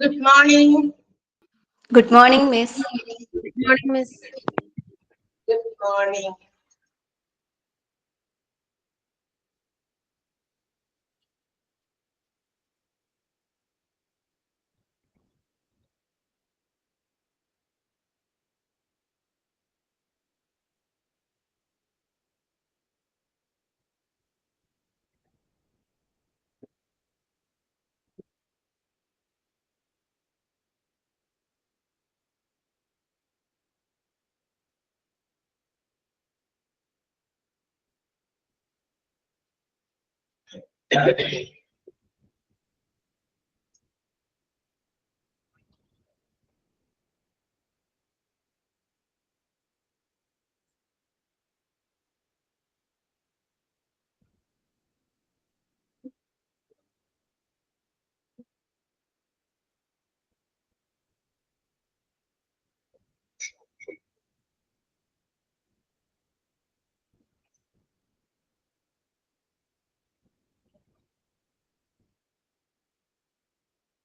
Good morning. Good morning, Miss. Good morning, Miss. Good morning.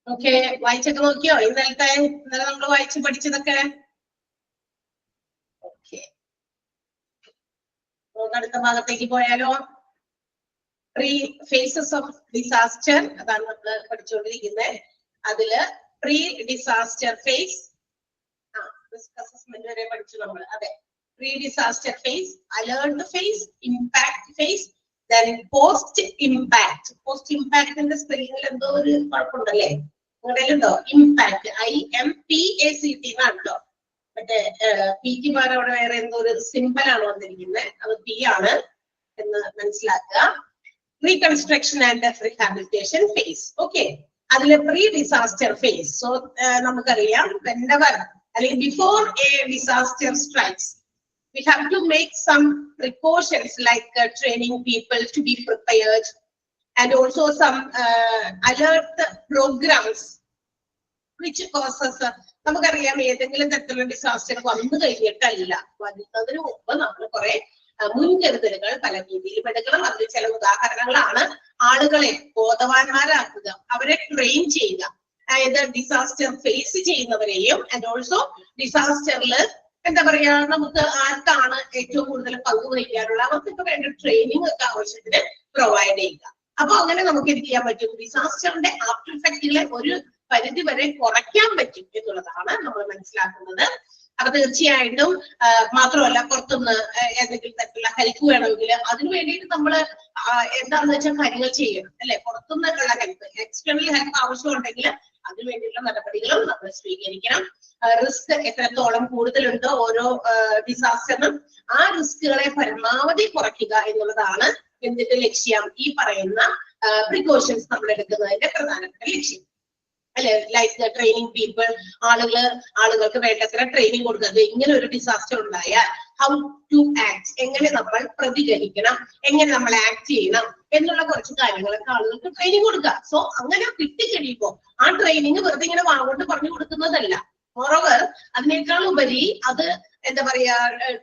Okay, വായിച്ചൊക്കെ നോക്കിയോ ഇന്നലെ നമ്മൾ വായിച്ചു പഠിച്ചതൊക്കെ? ഓക്കെ, അടുത്ത ഭാഗത്തേക്ക് പോയാലോ? 3 phases of disaster അതാണ് നമ്മൾ പഠിച്ചുകൊണ്ടിരിക്കുന്നത്. അതില് pre disaster phase, risk assessment വരെ പഠിച്ചു നമ്മൾ. അതെ, pre disaster phase, alert phase, impact phase, then post impact. Post ഇമ്പാക്ടിന്റെ സ്പെല്ലിംഗിൽ എന്തോ ഒരു കുഴപ്പമുണ്ടല്ലേ? നിങ്ങളുണ്ടോ? ഇമ്പാക്ട്, IMPACT എന്നാണ് കേട്ടോ. മറ്റേ പിക്ക് പകരം അവിടെ വേറെ എന്തോ ഒരു സിമ്പിൾ ആണ് വന്നിരിക്കുന്നത്, അത് പി ആണ് എന്ന് മനസ്സിലാക്കുക. Reconstruction and rehabilitation phase. Okay, അതിലെ പ്രീ ഡിസാസ്റ്റർ ഫേസ്. സോ നമുക്കറിയാം, whenever അല്ലെങ്കിൽ before a disaster strikes we have to make some precautions like training people to be prepared and also some alert programs which causes നമുക്കറിയാം ഏതെങ്കിലും തരത്തിലുള്ള disaster വന്നു കഴിഞ്ഞിട്ടല്ല, വരുന്നതിന് മുമ്പ് നമ്മൾ കുറെ മുൻകരുതലുകൾ പല രീതിയിലും എടുക്കണം. അതിൽ ചില ഉദാഹരണങ്ങളാണ് ആളുകളെ ബോധവാന്മാരാക്കുക, അവരെ ട്രെയിൻ ചെയ്യുക. അതായത് ഡിസാസ്റ്റർ ഫേസ് ചെയ്യുന്നവരെയും ആൻഡ് ഓൾസോ ഡിസാസ്റ്ററിൽ എന്താ പറയാ, നമുക്ക് ആർക്കാണ് ഏറ്റവും കൂടുതൽ പങ്കുവഹിക്കാനുള്ള അവർക്കൊക്കെ വേണ്ട ട്രെയിനിങ് ഒക്കെ ആവശ്യത്തിന് പ്രൊവൈഡ് ചെയ്യുക. അപ്പൊ അങ്ങനെ നമുക്ക് എന്ത് ചെയ്യാൻ പറ്റും? ഡിസാസ്റ്ററിന്റെ ആഫ്റ്റർ ഇഫക്റ്റുകളെ ഒരു പരിധി വരെ കുറയ്ക്കാൻ പറ്റും എന്നുള്ളതാണ് നമ്മൾ മനസ്സിലാക്കുന്നത്. അപ്പൊ തീർച്ചയായിട്ടും മാത്രമല്ല, പുറത്തുനിന്ന് എന്തെങ്കിലും തരത്തിലുള്ള ഹെൽപ്പ് വേണമെങ്കിൽ അതിന് വേണ്ടിയിട്ട് നമ്മൾ എന്താണെന്ന് വെച്ചാൽ കാര്യങ്ങൾ ചെയ്യണം അല്ലെ. പുറത്തുനിന്നുള്ള ഹെൽപ്പ്, എക്സ്റ്റേണൽ ഹെൽപ്പ് ആവശ്യമുണ്ടെങ്കിൽ അതിനു വേണ്ടിയുള്ള നടപടികളും നമ്മൾ സ്വീകരിക്കണം. റിസ്ക് എത്രത്തോളം കൂടുതലുണ്ടോ ഓരോ ഡിസാസ്റ്ററിനും ആ റിസ്കുകളെ പരമാവധി കുറയ്ക്കുക എന്നുള്ളതാണ് എന്തിന്റെ ലക്ഷ്യം? ഈ പറയുന്ന പ്രിക്കോഷൻസ് നമ്മൾ എടുക്കുന്നതിന്റെ പ്രധാനപ്പെട്ട ലക്ഷ്യം അല്ലെ. ലൈക്ക് ട്രെയിനിങ് പീപ്പിൾ, ആളുകൾക്ക് വേണ്ടത്ര ട്രെയിനിങ് കൊടുക്കുന്നത്. ഇങ്ങനെ ഒരു ഡിസാസ്റ്റർ ഉണ്ടായാൽ ഹൗ ടു ആക്ട്, എങ്ങനെ നമ്മൾ പ്രതികരിക്കണം, എങ്ങനെ നമ്മൾ ആക്ട് ചെയ്യണം എന്നുള്ള കുറച്ച് കാര്യങ്ങളൊക്കെ ആളുകൾക്ക് ട്രെയിനിങ് കൊടുക്കുക. സോ അങ്ങനെ കിട്ടിക്കഴിയുമ്പോൾ ആ ട്രെയിനിങ് വെറുതെ ഇങ്ങനെ വാങ്ങോട്ട് പറഞ്ഞു കൊടുക്കുന്നതല്ല. മോറോവർ അതിനേക്കാൾ ഉപരി അത് എന്താ പറയാ,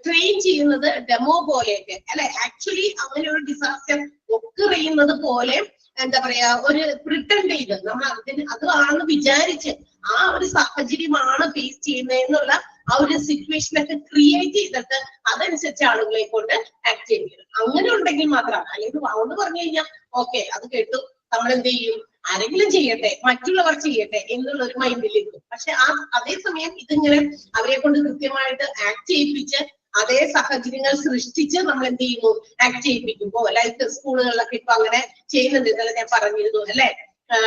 ട്രെയിൻ ചെയ്യുന്നത് ഡെമോ പോലെയൊക്കെ അല്ലെ. ആക്ച്വലി അങ്ങനെ ഒരു ഡിസാസ്റ്റർ ഒക്കർ ചെയ്യുന്നത് പോലെ എന്താ പറയാ, ഒരു പ്രിട്ടൻഡ് ചെയ്ത് നമ്മൾ അതാണെന്ന് വിചാരിച്ച് ആ ഒരു സാഹചര്യമാണ് ഫേസ് ചെയ്യുന്നതെന്നുള്ള ആ ഒരു സിറ്റുവേഷനൊക്കെ ക്രിയേറ്റ് ചെയ്തിട്ട് അതനുസരിച്ച് ആളുകളെ കൊണ്ട് ആക്ട് ചെയ്യണം. അങ്ങനെ ഉണ്ടെങ്കിൽ മാത്രമാണ്. അല്ലെങ്കിൽ വാങ്ങുന്നു പറഞ്ഞു കഴിഞ്ഞാൽ ഓക്കെ, അത് കേട്ടു, നമ്മൾ എന്ത് ചെയ്യും, ആരെങ്കിലും ചെയ്യട്ടെ, മറ്റുള്ളവർ ചെയ്യട്ടെ എന്നുള്ള ഒരു മൈൻഡിലിരിക്കും. പക്ഷെ അതേസമയം ഇതിങ്ങനെ അവരെ കൊണ്ട് കൃത്യമായിട്ട് ആക്ട് ചെയ്യിപ്പിച്ച് അതേ സാഹചര്യങ്ങൾ സൃഷ്ടിച്ച് നമ്മൾ എന്ത് ചെയ്യുന്നു, ആക്ട് ചെയ്യിപ്പിക്കുമ്പോ ലൈക്ക് സ്കൂളുകളിലൊക്കെ ഇപ്പൊ അങ്ങനെ ചെയ്യുന്നുണ്ട്. ഇന്നലെ ഞാൻ പറഞ്ഞിരുന്നു അല്ലെ.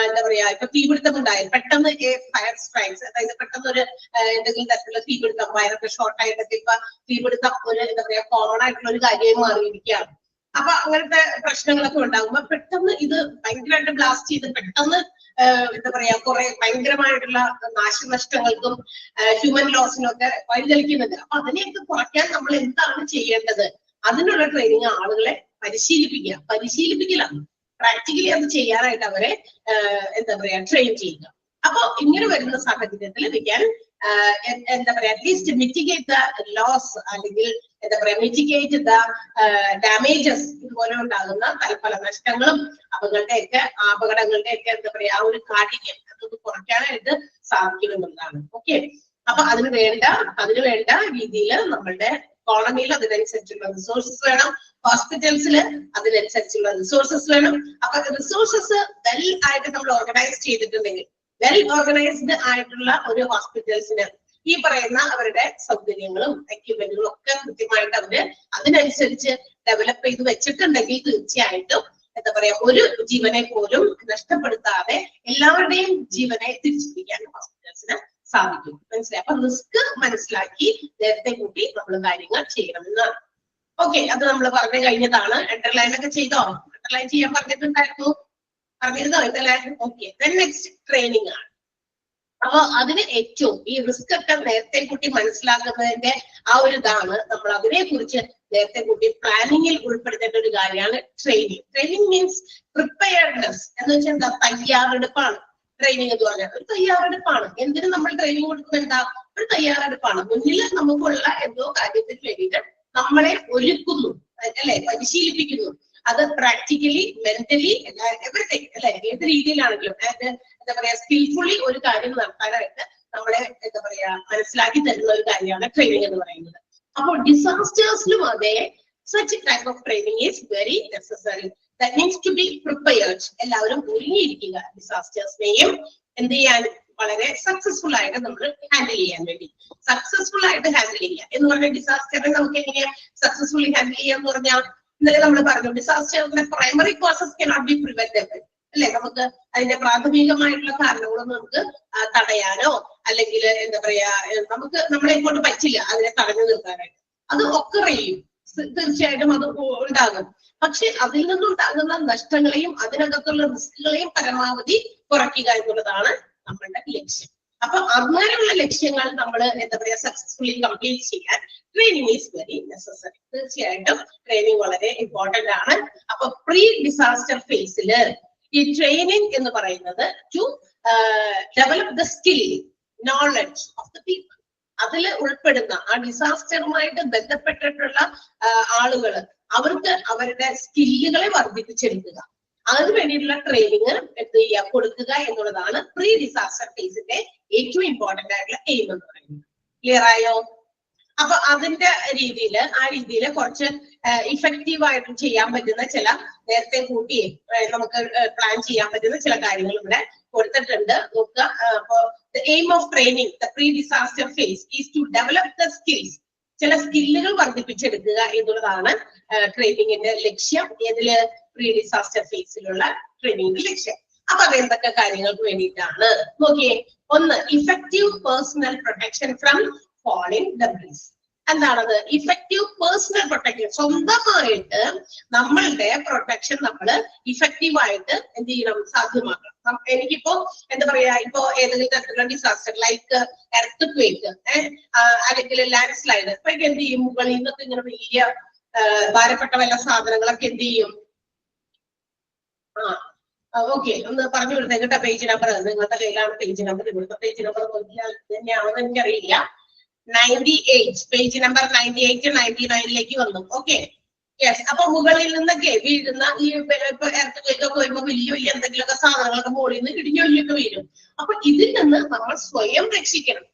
എന്താ പറയാ, ഇപ്പൊ തീപിടുത്തം ഉണ്ടായാൽ പെട്ടെന്ന് ഫയർ സ്ട്രൈക്സ്, അതായത് പെട്ടെന്ന് ഒരു എന്തെങ്കിലും തരത്തിലുള്ള തീപിടുത്തം, വയറൊക്കെ ഷോർട്ട് ആയിട്ടൊക്കെ ഇപ്പൊ തീപിടുത്തം ഒരു എന്താ പറയാ കോമൺ ആയിട്ടുള്ള ഒരു കാര്യമായി മാറിയിരിക്കുകയാണ്. അപ്പൊ അങ്ങനത്തെ പ്രശ്നങ്ങളൊക്കെ ഉണ്ടാകുമ്പോ പെട്ടെന്ന് ഇത് ഭയങ്കരമായിട്ട് ബ്ലാസ്റ്റ് ചെയ്ത് പെട്ടെന്ന് എന്താ പറയാ കുറെ ഭയങ്കരമായിട്ടുള്ള നാശനഷ്ടങ്ങൾക്കും ഹ്യൂമൻ ലോസിനും ഒക്കെ വഴിതെളിക്കുന്നുണ്ട്. അപ്പൊ അതിനെയൊക്കെ കുറയ്ക്കാൻ നമ്മൾ എന്താണ് ചെയ്യേണ്ടത്? അതിനുള്ള ട്രെയിനിങ് ആളുകളെ പരിശീലിപ്പിക്കലാണ്. പ്രാക്ടിക്കലി അത് ചെയ്യാനായിട്ട് അവരെ എന്താ പറയാ ട്രെയിൻ ചെയ്യുക. അപ്പൊ ഇങ്ങനെ വരുന്ന സാഹചര്യത്തിൽ വി ക്യാൻ എന്താ പറയാ അറ്റ്ലീസ്റ്റ് മിറ്റിഗേറ്റ് ദ ലോസ് അല്ലെങ്കിൽ എന്താ പറയാ മിറ്റിഗേറ്റ് ദ ഡാമേജസ് ഇതുപോലെ ഉണ്ടാകുന്ന തൽഫല നഷ്ടങ്ങളും അപകടങ്ങളുടെയൊക്കെ എന്താ പറയാ ആ ഒരു കാഠിന്യം അതൊന്ന് കുറയ്ക്കാനായിട്ട് സാധിക്കുമെന്നുള്ളതാണ്. ഓക്കെ, അപ്പൊ അതിന് വേണ്ട രീതിയിൽ നമ്മളുടെ ഇക്കോണമിയിൽ അതിനനുസരിച്ചുള്ള റിസോഴ്സസ് വേണം, ഹോസ്പിറ്റൽസിൽ അതിനനുസരിച്ചുള്ള റിസോഴ്സസ് വേണം. അപ്പൊ റിസോഴ്സസ് വെൽ ആയിട്ട് നമ്മൾ ഓർഗനൈസ് ചെയ്തിട്ടുണ്ടെങ്കിൽ, വെൽ ഓർഗനൈസ്ഡ് ആയിട്ടുള്ള ഒരു ഹോസ്പിറ്റൽസിന് ഈ പറയുന്ന അവരുടെ സൗകര്യങ്ങളും എക്യുപ്മെന്റുകളും ഒക്കെ കൃത്യമായിട്ട് അവര് അതിനനുസരിച്ച് ഡെവലപ്പ് ചെയ്ത് വെച്ചിട്ടുണ്ടെങ്കിൽ തീർച്ചയായിട്ടും എന്താ പറയാ ഒരു ജീവനെ പോലും നഷ്ടപ്പെടുത്താതെ എല്ലാവരുടെയും ജീവനെ തിരിച്ചിരിക്കാൻ ഹോസ്പിറ്റൽസിന് സാധിക്കും. മനസ്സിലായി? അപ്പൊ റിസ്ക് മനസ്സിലാക്കി നേരത്തെ കൂട്ടി നമ്മൾ കാര്യങ്ങൾ ചെയ്യണമെന്നാണ്. ഓക്കെ, അത് നമ്മൾ പറഞ്ഞു കഴിഞ്ഞതാണ്. അണ്ടർലൈൻ ഒക്കെ ചെയ്തോ? അണ്ടർലൈൻ ചെയ്യാൻ പറഞ്ഞിട്ടുണ്ടായിരുന്നു, പറഞ്ഞിരുന്നോ ഇന്നലെ? ഓക്കെ, നെക്സ്റ്റ് ട്രെയിനിങ് ആണ്. അപ്പൊ അതിന് ഏറ്റവും ഈ റിസ്ക് ഒക്കെ നേരത്തെ കൂട്ടി മനസ്സിലാക്കുന്നതിന്റെ ആ ഒരു ഇതാണ് നമ്മൾ അതിനെ കുറിച്ച് നേരത്തെ കൂട്ടി പ്ലാനിങ്ങിൽ ഉൾപ്പെടുത്തേണ്ട ഒരു കാര്യമാണ് ട്രെയിനിങ്. ട്രെയിനിങ് മീൻസ് പ്രിപ്പയർഡ്നെസ് എന്ന് വെച്ചാൽ എന്താ? തയ്യാറെടുപ്പാണ്. ട്രെയിനിങ് എന്ന് പറഞ്ഞാൽ ഒരു തയ്യാറെടുപ്പാണ്. എന്തിനും നമ്മൾ ട്രെയിനിങ് കൊടുക്കുന്നത് എന്താ? ഒരു തയ്യാറെടുപ്പാണ്. മുന്നിൽ നമുക്കുള്ള എന്തോ കാര്യത്തിന് വേണ്ടിയിട്ട് നമ്മളെ ഒരുക്കുന്നു, അല്ലെ, പരിശീലിപ്പിക്കുന്നു. അത് പ്രാക്ടിക്കലി, മെന്റലി, എവറിത്തിങ്, അല്ലെ, ഏത് രീതിയിലാണെങ്കിലും എന്താ പറയാ സ്കിൽഫുള്ളി ഒരു കാര്യം നടത്താനായിട്ട് നമ്മളെ എന്താ പറയാ മനസ്സിലാക്കി തരുന്ന ഒരു കാര്യമാണ് ട്രെയിനിങ് എന്ന് പറയുന്നത്. അപ്പോൾ ഡിസാസ്റ്റേഴ്സിലും അതെ, such type of training is very necessary. That means to be prepared. എല്ലാവരും ഒരുങ്ങിയിരിക്കുക ഡിസാസ്റ്റേഴ്സിനെയും എന്ത് ചെയ്യാൻ, വളരെ സക്സസ്ഫുൾ ആയിട്ട് നമ്മൾ ഹാൻഡിൽ ചെയ്യാൻ വേണ്ടി. സക്സസ്ഫുൾ ആയിട്ട് ഹാൻഡിൽ ചെയ്യുക എന്ന് പറഞ്ഞാൽ ഡിസാസ്റ്ററിനെ നമുക്ക് എങ്ങനെയാ സക്സസ്ഫുള്ളി ഹാൻഡിൽ ചെയ്യാൻ എന്ന് പറഞ്ഞാൽ ഇന്നലെ നമ്മൾ പറഞ്ഞു ഡിസാസ്റ്ററിന്റെ primary causes cannot be preventable, അല്ലെ. നമുക്ക് അതിന്റെ പ്രാഥമികമായിട്ടുള്ള കാരണങ്ങളൊന്നും നമുക്ക് തടയാനോ അല്ലെങ്കിൽ എന്താ പറയാ നമുക്ക് നമ്മളെ കൊണ്ട് പറ്റില്ല അതിനെ തടഞ്ഞു നിർത്താനായിട്ട്. അത് ഒക്കെ ചെയ്യും, തീർച്ചയായിട്ടും അത് ഉണ്ടാകും. പക്ഷെ അതിൽ നിന്നുണ്ടാകുന്ന നഷ്ടങ്ങളെയും അതിനകത്തുള്ള റിസ്കുകളെയും പരമാവധി കുറയ്ക്കുക എന്നുള്ളതാണ് നമ്മളുടെ ലക്ഷ്യം. അപ്പൊ അങ്ങനെയുള്ള ലക്ഷ്യങ്ങൾ നമ്മൾ എന്താ പറയാ സക്സസ്ഫുള്ളി കംപ്ലീറ്റ് ചെയ്യാൻ ട്രെയിനിങ് ഈസ് വെരി നെസസറി. തീർച്ചയായിട്ടും ട്രെയിനിങ് വളരെ ഇമ്പോർട്ടന്റ് ആണ്. അപ്പൊ പ്രീ ഡിസാസ്റ്റർ ഫേസില് ഈ ട്രെയിനിങ് എന്ന് പറയുന്നത് to develop the skill, knowledge of the people. അതിൽ ഉൾപ്പെടുന്ന ആ ഡിസാസ്റ്ററുമായിട്ട് ബന്ധപ്പെട്ടിട്ടുള്ള ആളുകൾ, അവർക്ക് അവരുടെ സ്കില്ലുകളെ വർദ്ധിപ്പിച്ചെടുക്കുക, അതിന് വേണ്ടിയിട്ടുള്ള ട്രെയിനിങ് എന്ത് ചെയ്യുക, കൊടുക്കുക എന്നുള്ളതാണ് പ്രീ ഡിസാസ്റ്റർ ഫേസിന്റെ ഏറ്റവും ഇമ്പോർട്ടന്റ് ആയിട്ടുള്ള എയിം എന്ന് പറയുന്നത്. ക്ലിയർ ആയോ? അപ്പൊ അതിന്റെ ആ രീതിയിൽ കുറച്ച് ഇഫക്റ്റീവ് ആയിട്ട് ചെയ്യാൻ പറ്റുന്ന ചില നേരത്തെ കൂട്ടി നമുക്ക് പ്ലാൻ ചെയ്യാൻ പറ്റുന്ന ചില കാര്യങ്ങൾ ഇവിടെ കൊടുത്തിട്ടുണ്ട്. നോക്കുക. അപ്പൊ the aim of training the pre-disaster phase is to develop the skills. ചില സ്കില്ലുകൾ വർദ്ധിപ്പിച്ചെടുക്കുക എന്നുള്ളതാണ് ട്രെയിനിങ്ങിന്റെ ലക്ഷ്യം. ഏതില്? പ്രീ ഡിസാസ്റ്റർ ഫേസിലുള്ള ട്രെയിനിങ്ങിന്റെ ലക്ഷ്യം. അപ്പൊ അത് എന്തൊക്കെ കാര്യങ്ങൾക്ക് വേണ്ടിയിട്ടാണ് നോക്കിയേ. ഒന്ന്, effective personal protection from falling debris. എന്താണത്? Effective personal protection. സ്വന്തമായിട്ട് നമ്മളുടെ പ്രൊട്ടക്ഷൻ നമ്മൾ ഇഫക്റ്റീവ് ആയിട്ട് എന്ത് ചെയ്യണം, സാധ്യമാക്കണം. എനിക്കിപ്പോ എന്താ പറയാ, ഇപ്പോ ഏതെങ്കിലും തരത്തിലുള്ള ഡിസാസ്റ്റർ ലൈക്ക് എർത്ത് ക്വേക്ക് അല്ലെങ്കിൽ ലാൻഡ് സ്ലൈഡ്, ഇപ്പൊ എന്ത് ചെയ്യും, മുകളിൽ നിന്നൊക്കെ ഇങ്ങനെ വലിയ ഭാരപ്പെട്ട വല്ല സാധനങ്ങളൊക്കെ എന്ത് ചെയ്യും. ഓക്കെ, ഒന്ന് പറഞ്ഞു കൊടുത്തേ കേട്ടോ. പേജ് നമ്പർ നിങ്ങളുടെ കയ്യിലാണ് പേജ് നമ്പർ. ഇവിടുത്തെ പേജ് നമ്പർ നോക്കിയാൽ തന്നെയാണെന്ന് എനിക്കറിയില്ല. 98, പേജ് നമ്പർ 98, 99ലേക്ക് വന്നു. Okay, yes. അപ്പൊ മുകളിൽ നിന്നൊക്കെ വീഴുന്ന ഈ ഇപ്പൊ എർത്ത് വരുമ്പോ വലിയ വലിയ എന്തെങ്കിലുമൊക്കെ സാധനങ്ങളൊക്കെ മുകളിൽ നിന്ന് ഇടിഞ്ഞൊഴിഞ്ഞൊക്കെ വീഴും. അപ്പൊ ഇതിൽ നിന്ന് നമ്മൾ സ്വയം രക്ഷിക്കണം.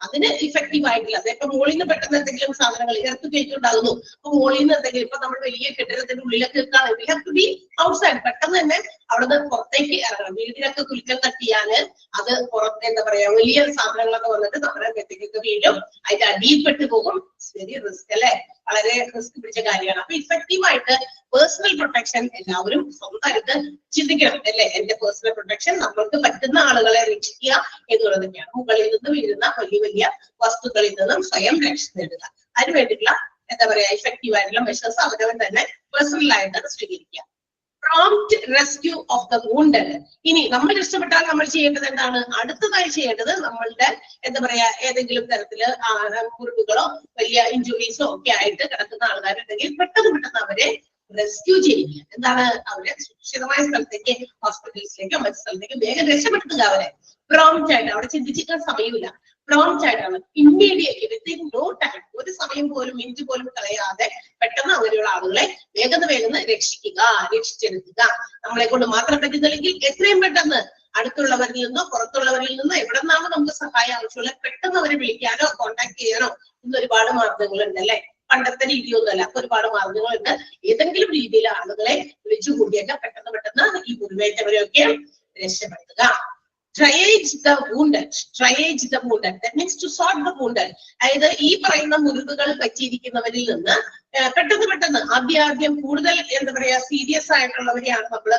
അതിന് ഇഫക്റ്റീവ് ആയിട്ടില്ല. അതായത് മുകളിൽ നിന്ന് പെട്ടെന്ന് എന്തെങ്കിലും സാധനങ്ങൾ എർത്ത് കേക്ക് ഉണ്ടാകുന്നു, അപ്പൊ മുകളിൽ നിന്ന് എന്തെങ്കിലും ഇപ്പൊ നമ്മൾ വലിയ കെട്ടിടത്തിന്റെ ഉള്ളിലൊക്കെ നിൽക്കുകയാണെങ്കിൽ ഔട്ട്സൈഡ് പെട്ടെന്ന് തന്നെ അവിടെ നിന്ന് പുറത്തേക്ക് ഇറങ്ങണം. വീടിനൊക്കെ കുലുക്കൽ തട്ടിയാല് അത് പുറത്ത് എന്താ പറയാ വലിയ സാധനങ്ങളൊക്കെ വന്നിട്ട് നമ്മുടെ മെത്തേക്കൊക്കെ വീഴും, അതിന്റെ അടിയിൽപ്പെട്ട് പോകും. വെരി റിസ്ക്, അല്ലെ, വളരെ റിസ്ക് പിടിച്ച കാര്യമാണ്. അപ്പൊ ഇഫക്റ്റീവ് ആയിട്ട് പേഴ്സണൽ പ്രൊട്ടക്ഷൻ എല്ലാവരും സ്വന്തമായിട്ട് ചിന്തിക്കണം, അല്ലെ. എന്റെ പേഴ്സണൽ പ്രൊട്ടക്ഷൻ നമ്മൾക്ക് പറ്റുന്ന ആളുകളെ രക്ഷിക്കുക എന്നുള്ളത് തന്നെയാണ്. മുകളിൽ നിന്ന് വീഴുന്ന വലിയ വലിയ വസ്തുക്കളിൽ നിന്നും സ്വയം രക്ഷ നേടുക. അതിന് വേണ്ടിയിട്ടുള്ള എന്താ പറയാ ഇഫക്റ്റീവ് ആയിട്ടുള്ള മെഷേഴ്സ് അവരവൻ തന്നെ പേഴ്സണൽ ആയിട്ട് സ്വീകരിക്കുക. Prompt rescue of the wounded. ഇനി നമ്മൾ രക്ഷപ്പെട്ടാൽ നമ്മൾ ചെയ്യേണ്ടത് എന്താണ്? അടുത്തതായി ചെയ്യേണ്ടത് നമ്മളുടെ എന്താ പറയാ ഏതെങ്കിലും തരത്തില് മുറിവുകളോ വലിയ ഇഞ്ചുറീസോ ഒക്കെ ആയിട്ട് കിടക്കുന്ന ആൾക്കാരുണ്ടെങ്കിൽ പെട്ടെന്ന് അവരെ റെസ്ക്യൂ ചെയ്യുക. എന്താണ്? അവരെ സുരക്ഷിതമായ സ്ഥലത്തേക്ക്, ഹോസ്പിറ്റൽസിലേക്കോ മറ്റു സ്ഥലത്തേക്ക് വേഗം രക്ഷപ്പെടുത്തുക. അവരെ പ്രോംപ്റ്റ് ആയിട്ട്, അവിടെ ചിന്തിച്ചിട്ട് സമയമില്ല, പ്രോംപ്റ്റ് ആയിട്ടാണ്, ഇമ്മീഡിയറ്റ്ലി വിത്തിൻ നോ ടൈം, ഒരു സമയം പോലും മിനിറ്റ് പോലും കളയാതെ പെട്ടെന്ന് അങ്ങനെയുള്ള ആളുകളെ വേഗം രക്ഷിച്ചെടുക്കുക. നമ്മളെ കൊണ്ട് മാത്രം പറ്റുന്നില്ലെങ്കിൽ എത്രയും പെട്ടെന്ന് അടുത്തുള്ളവരിൽ നിന്നോ പുറത്തുള്ളവരിൽ നിന്നോ എവിടെ നിന്നാണ് നമുക്ക് സഹായം ആവശ്യമുള്ളത് പെട്ടെന്ന് അവരെ വിളിക്കാനോ കോണ്ടാക്ട് ചെയ്യാനോ ഇന്ന് ഒരുപാട് മാർഗങ്ങളുണ്ട് അല്ലെ. പണ്ടത്തെ രീതിയൊന്നുമല്ല, ഒരുപാട് മാർഗങ്ങളുണ്ട്. ഏതെങ്കിലും രീതിയിൽ ആളുകളെ വിളിച്ചു കൂട്ടിയൊക്കെ പെട്ടെന്ന് ഈ മുറിവേറ്റവരെയൊക്കെ രക്ഷപ്പെടുത്തുക. Triage the wounded. That means to sort the wounded. അതായത് ഈ പറയുന്ന മുറിവുകൾ പറ്റിയിരിക്കുന്നവരിൽ നിന്ന് പെട്ടെന്ന് ആദ്യം കൂടുതൽ എന്താ പറയാ സീരിയസ് ആയിട്ടുള്ളവരെയാണ് നമ്മൾ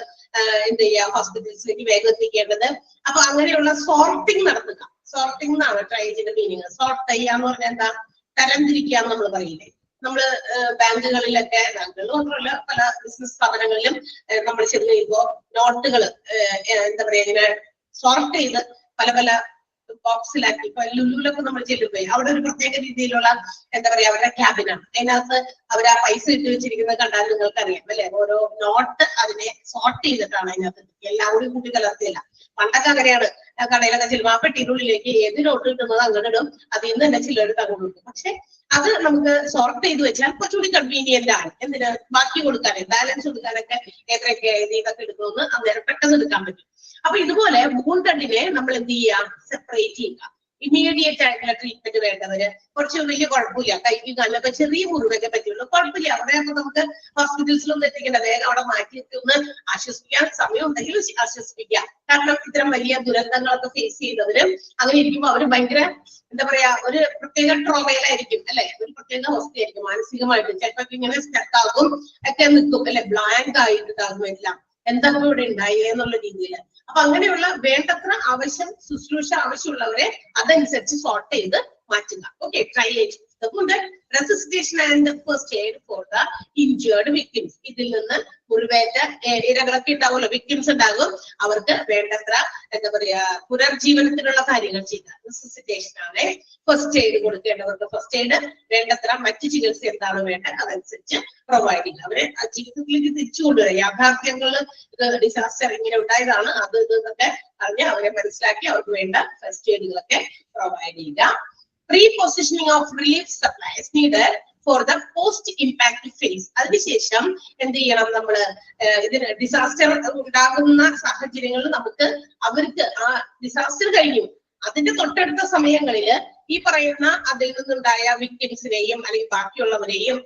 എന്ത് ചെയ്യുക, ഹോസ്പിറ്റൽസിലേക്ക് വേഗം എത്തിക്കേണ്ടത്. അപ്പൊ അങ്ങനെയുള്ള സോർട്ടിങ് നടത്തുക. സോർട്ടിംഗ് എന്നാണ് ട്രയേജിന്റെ മീനിങ്. സോർട്ട് ചെയ്യാന്ന് പറഞ്ഞാൽ എന്താ, തരംതിരിക്കുക എന്ന് നമ്മൾ പറയില്ലേ. നമ്മള് ബാങ്കുകളിലൊക്കെ, ബാങ്കുകളിൽ മാത്രമല്ല പല ബിസിനസ് സ്ഥാപനങ്ങളിലും നമ്മൾ ചെന്ന് കഴിയുമ്പോ നോട്ടുകൾ എന്താ പറയാ ഇങ്ങനെ സോർട്ട് ചെയ്ത് പല ബോക്സിലാക്കി. ഇപ്പൊ ലുലുവിലൊക്കെ നമ്മൾ ചെല്ലുമ്പോയി അവിടെ ഒരു പ്രത്യേക രീതിയിലുള്ള എന്താ പറയാ അവരുടെ ക്യാബിനാണ്. അതിനകത്ത് അവർ ആ പൈസ ഇട്ട് വെച്ചിരിക്കുന്നത് കണ്ടാൽ നിങ്ങൾക്ക് അറിയാം അല്ലെ. ഓരോ നോട്ട് അതിനെ സോർട്ട് ചെയ്തിട്ടാണ് അതിനകത്ത്, എല്ലാം കൂടി കൂട്ടി കലർത്തിയല്ല. പണ്ടൊക്കെ അങ്ങനെയാണ്, കടയിലൊക്കെ ചെല്ലുമ്പോൾ ആ പെട്ടിനുള്ളിലേക്ക് ഏത് നോട്ട് കിട്ടുന്നത് അങ്ങനെ ഇടും, അതിൽ നിന്ന് തന്നെ ചിലരെടുത്ത് അങ്ങോട്ട് കൊടുക്കും. പക്ഷെ അത് നമുക്ക് സോർട്ട് ചെയ്ത് വെച്ചാൽ കുറച്ചുകൂടി കൺവീനിയന്റ് ആണ്. എന്തിന്, ബാക്കി കൊടുക്കാനേ, ബാലൻസ് കൊടുക്കാനൊക്കെ എത്രയൊക്കെ ഇതൊക്കെ എടുക്കുമെന്ന് അന്നേരം പെട്ടെന്ന് എടുക്കാൻ പറ്റും. അപ്പൊ ഇതുപോലെ വൂണ്ടഡിനെ നമ്മൾ എന്ത് ചെയ്യുക, സെപ്പറേറ്റ് ചെയ്യുക. ഇമ്മീഡിയറ്റ് ആയിട്ടുള്ള ട്രീറ്റ്മെന്റ് വേണ്ടവര്, കുറച്ച് വലിയ കുഴപ്പമില്ല, കൈക്ക് കാലിലൊക്കെ ചെറിയ മുറിവൊക്കെ പറ്റുള്ളൂ, കുഴപ്പമില്ല, അവിടെയൊക്കെ നമുക്ക് ഹോസ്പിറ്റൽസിലൊന്നും എത്തിക്കേണ്ട, വേഗം അവിടെ മാറ്റിയിട്ട് ഒന്ന് ആശ്വസിപ്പിക്കാൻ സമയം ഉണ്ടെങ്കിൽ ആശ്വസിപ്പിക്കാം. കാരണം ഇത്തരം വലിയ ദുരന്തങ്ങളൊക്കെ ഫേസ് ചെയ്തവര് അങ്ങനെ ഇരിക്കുമ്പോൾ അവര് ഭയങ്കര എന്താ പറയാ ഒരു പ്രത്യേക ട്രോമയിലായിരിക്കും അല്ലെ, ഒരു പ്രത്യേക അവസ്ഥയായിരിക്കും മാനസികമായിട്ട്. ചിലപ്പോ ഇങ്ങനെ സ്റ്റക്ക് ആകും, ഒക്കെ നിൽക്കും അല്ലെ, ബ്ലാങ്ക് ആയിട്ടുണ്ടാകും എല്ലാം, എന്തൊക്കെ ഇവിടെ ഉണ്ടായി എന്നുള്ള രീതിയിൽ. അപ്പൊ അങ്ങനെയുള്ള വേണ്ടത്ര ശുശ്രൂഷ ആവശ്യമുള്ളവരെ അതനുസരിച്ച് സോർട്ട് ചെയ്ത് മാറ്റുക. Okay, triage റെസിസ്റ്റേഷൻ and first aid for the injured victims. ഇതിൽ നിന്ന് മുറിവേറ്റ ഇരകളൊക്കെ ഉണ്ടാവുമല്ലോ, വിക്ടിംസ് ഉണ്ടാകും, അവർക്ക് വേണ്ടത്ര എന്താ പറയാ പുനർജീവനത്തിനുള്ള കാര്യങ്ങൾ ചെയ്യുക. റെസിസ്റ്റേഷൻ ആണ്. ഫസ്റ്റ് എയ്ഡ് കൊടുക്കേണ്ടവർക്ക് ഫസ്റ്റ് എയ്ഡ്, വേണ്ടത്ര മറ്റു ചികിത്സ എന്താണ് വേണ്ടത് അതനുസരിച്ച് പ്രൊവൈഡ് ചെയ്യുക. അവരെ ജീവിതത്തിലേക്ക് തിരിച്ചു കൊണ്ടുവരിക. യാഥാർത്ഥ്യങ്ങളിൽ ഡിസാസ്റ്റർ ഇങ്ങനെ ഉണ്ടായതാണ്, അത് ഇതൊക്കെ പറഞ്ഞ് അവരെ മനസ്സിലാക്കി അവർക്ക് വേണ്ട ഫസ്റ്റ് എയ്ഡുകളൊക്കെ പ്രൊവൈഡ് ചെയ്യുക. Pre-positioning of relief supplies needed for the post-impact phase. അതിനുശേഷം എന്ത് ചെയ്യണം, നമ്മള് ഇതിന് ഡിസാസ്റ്റർ ഉണ്ടാകുന്ന സാഹചര്യങ്ങളിൽ നമുക്ക് അവർക്ക് ആ ഡിസാസ്റ്റർ കഴിഞ്ഞു അതിന്റെ തൊട്ടടുത്ത സമയങ്ങളില് ഈ പറയുന്ന അതിൽ നിന്നുണ്ടായ വിക്ടിംസിനെയും അല്ലെങ്കിൽ ബാക്കിയുള്ളവരെയും